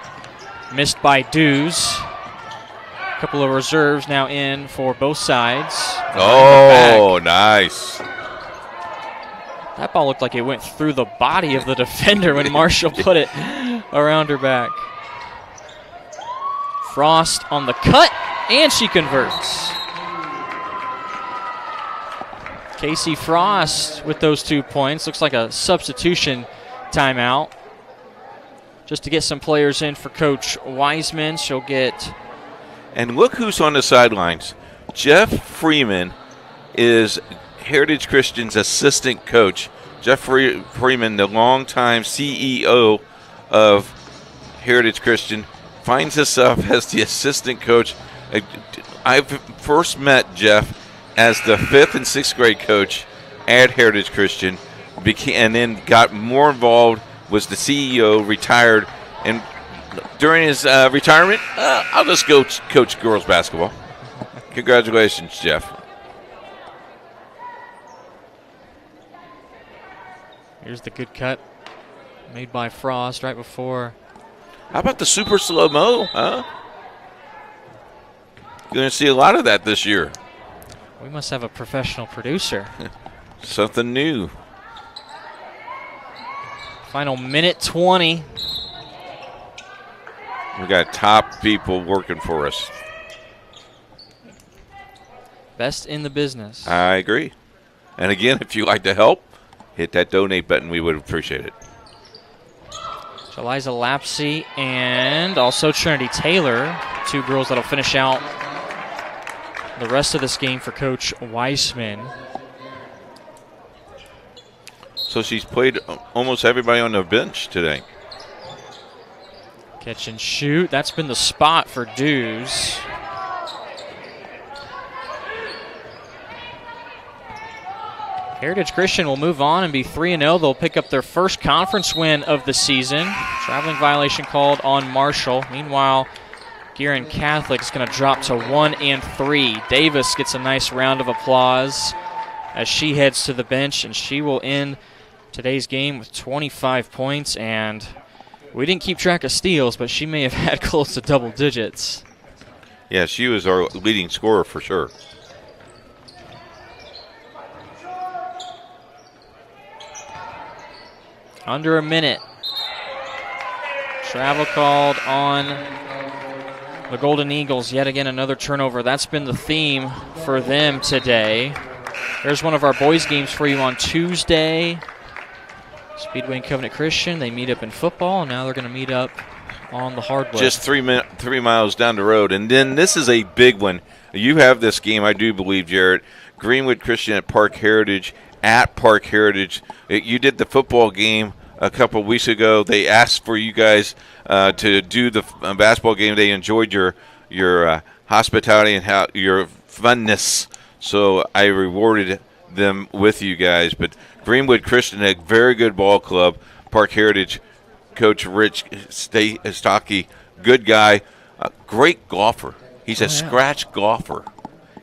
Missed by Dews. A couple of reserves now in for both sides. Oh, nice. That ball looked like it went through the body of the defender when Marshall put it around her back. Frost on the cut, and she converts. Casey Frost with those 2 points. Looks like a substitution timeout. Just to get some players in for Coach Wiseman. She'll get... And look who's on the sidelines. Jeff Freeman is Heritage Christian's assistant coach. Jeff Freeman, the longtime CEO of Heritage Christian, finds himself as the assistant coach. I first met Jeff as the 5th and 6th grade coach at Heritage Christian, and then got more involved, was the CEO, retired, and during his retirement, I'll just go coach girls basketball. Congratulations, Jeff. Here's the good cut made by Frost right before. How about the super slow-mo, huh? You're going to see a lot of that this year. We must have a professional producer. Something new. Final minute 20. We got top people working for us. Best in the business. I agree. And again, if you'd like to help, hit that donate button. We would appreciate it. Eliza Lapsey and also Trinity Taylor, 2 girls that'll finish out the rest of this game for Coach Weissman. So she's played almost everybody on the bench today. Catch and shoot. That's been the spot for Dews. Heritage Christian will move on and be 3-0. They'll pick up their first conference win of the season. Traveling violation called on Marshall. Meanwhile, Guerin Catholic is going to drop to 1-3. Davis gets a nice round of applause as she heads to the bench, and she will end today's game with 25 points. And we didn't keep track of steals, but she may have had close to double digits. Yeah, she was our leading scorer for sure. Under a minute. Travel called on The Golden Eagles, yet again another turnover. That's been the theme for them today. There's one of our boys' games for you on Tuesday. Speedway and Covenant Christian, they meet up in football, and now they're going to meet up on the hardwood. Just 3 miles down the road. And then this is a big one. You have this game, I do believe, Jarrett. Greenwood Christian at Park Heritage. You did the football game a couple of weeks ago. They asked for you guys to do the basketball game. They enjoyed your hospitality and your funness. So I rewarded them with you guys. But Greenwood Christian, a very good ball club. Park Heritage coach Rich Stocky, good guy, great golfer. He's a scratch golfer.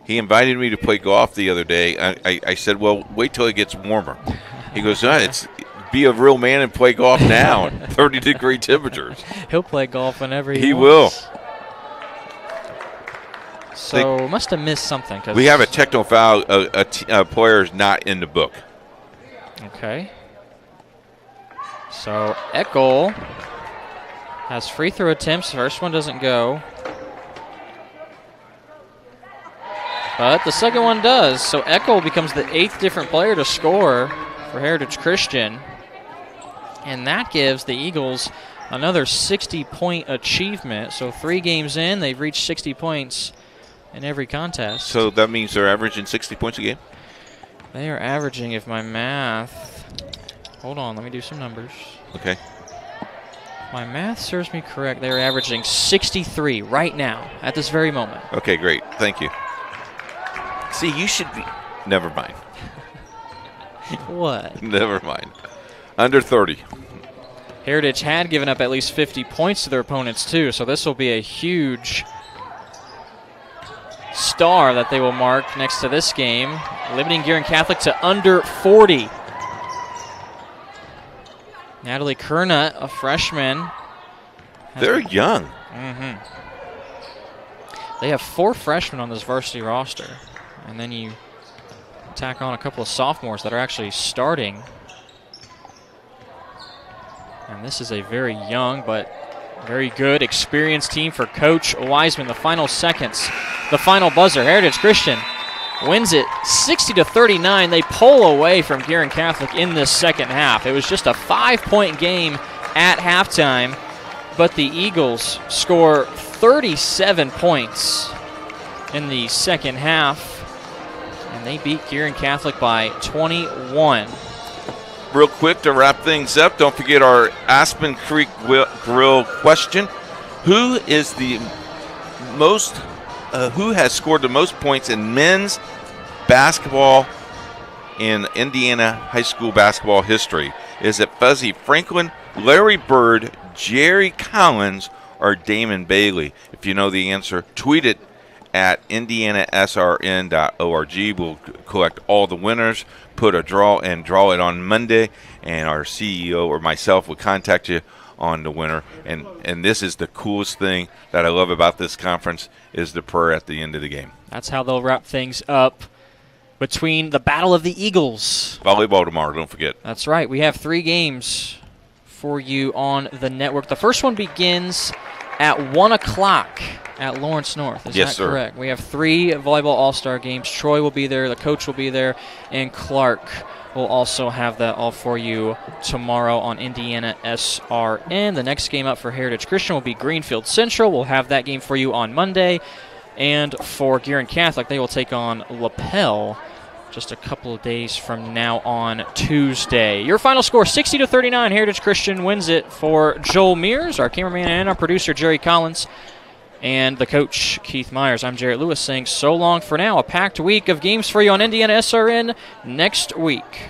He invited me to play golf the other day. I said, well, wait till it gets warmer. He goes, be a real man and play golf now at 30-degree temperatures. He'll play golf whenever he wants. will. So must have missed something. We have a technical foul. A player is not in the book. Okay. So Eckel has free throw attempts. First one doesn't go. But the second one does. So Eckel becomes the 8th different player to score for Heritage Christian. And that gives the Eagles another 60-point achievement. So 3 games in, they've reached 60 points in every contest. So that means they're averaging 60 points a game? They are averaging, if my math... Hold on, let me do some numbers. Okay. My math serves me correct. They're averaging 63 right now, at this very moment. Okay, great. Thank you. See, you should be... Never mind. What? Never mind. Under 30. Heritage had given up at least 50 points to their opponents, too, so this will be a huge star that they will mark next to this game, limiting Guerin Catholic to under 40. Natalie Kernut, a freshman. They're young. Mm-hmm. They have 4 freshmen on this varsity roster, and then you tack on a couple of sophomores that are actually starting. And this is a very young but very good, experienced team for Coach Wiseman. The final seconds, the final buzzer. Heritage Christian wins it 60-39. They pull away from Guerin Catholic in this second half. It was just a 5-point game at halftime, but the Eagles score 37 points in the second half, and they beat Guerin Catholic by 21. Real quick to wrap things up, don't forget our Aspen Creek Grill question. Who is the most, who has scored the most points in men's basketball in Indiana high school basketball history? Is it Fuzzy Franklin, Larry Bird, Jerry Collins, or Damon Bailey? If you know the answer, tweet it at IndianaSRN.org. We'll collect all the winners, put a draw, and draw it on Monday, and our CEO or myself will contact you on the winner. And this is the coolest thing that I love about this conference is the prayer at the end of the game. That's how they'll wrap things up between the Battle of the Eagles. Volleyball tomorrow, don't forget. That's right. We have 3 games for you on the network. The first one begins at 1 o'clock at Lawrence North. Is yes, that correct? We have 3 volleyball all-star games. Troy will be there, the coach will be there, and Clark will also have that all for you tomorrow on Indiana SRN. The next game up for Heritage Christian will be Greenfield Central. We'll have that game for you on Monday. And for Guerin Catholic, they will take on LaPel just a couple of days from now on Tuesday. Your final score, 60-39. Heritage Christian wins it for Joel Mears, our cameraman, and our producer, Jerry Collins, and the coach, Keith Myers. I'm Jarrett Lewis saying so long for now. A packed week of games for you on Indiana SRN next week.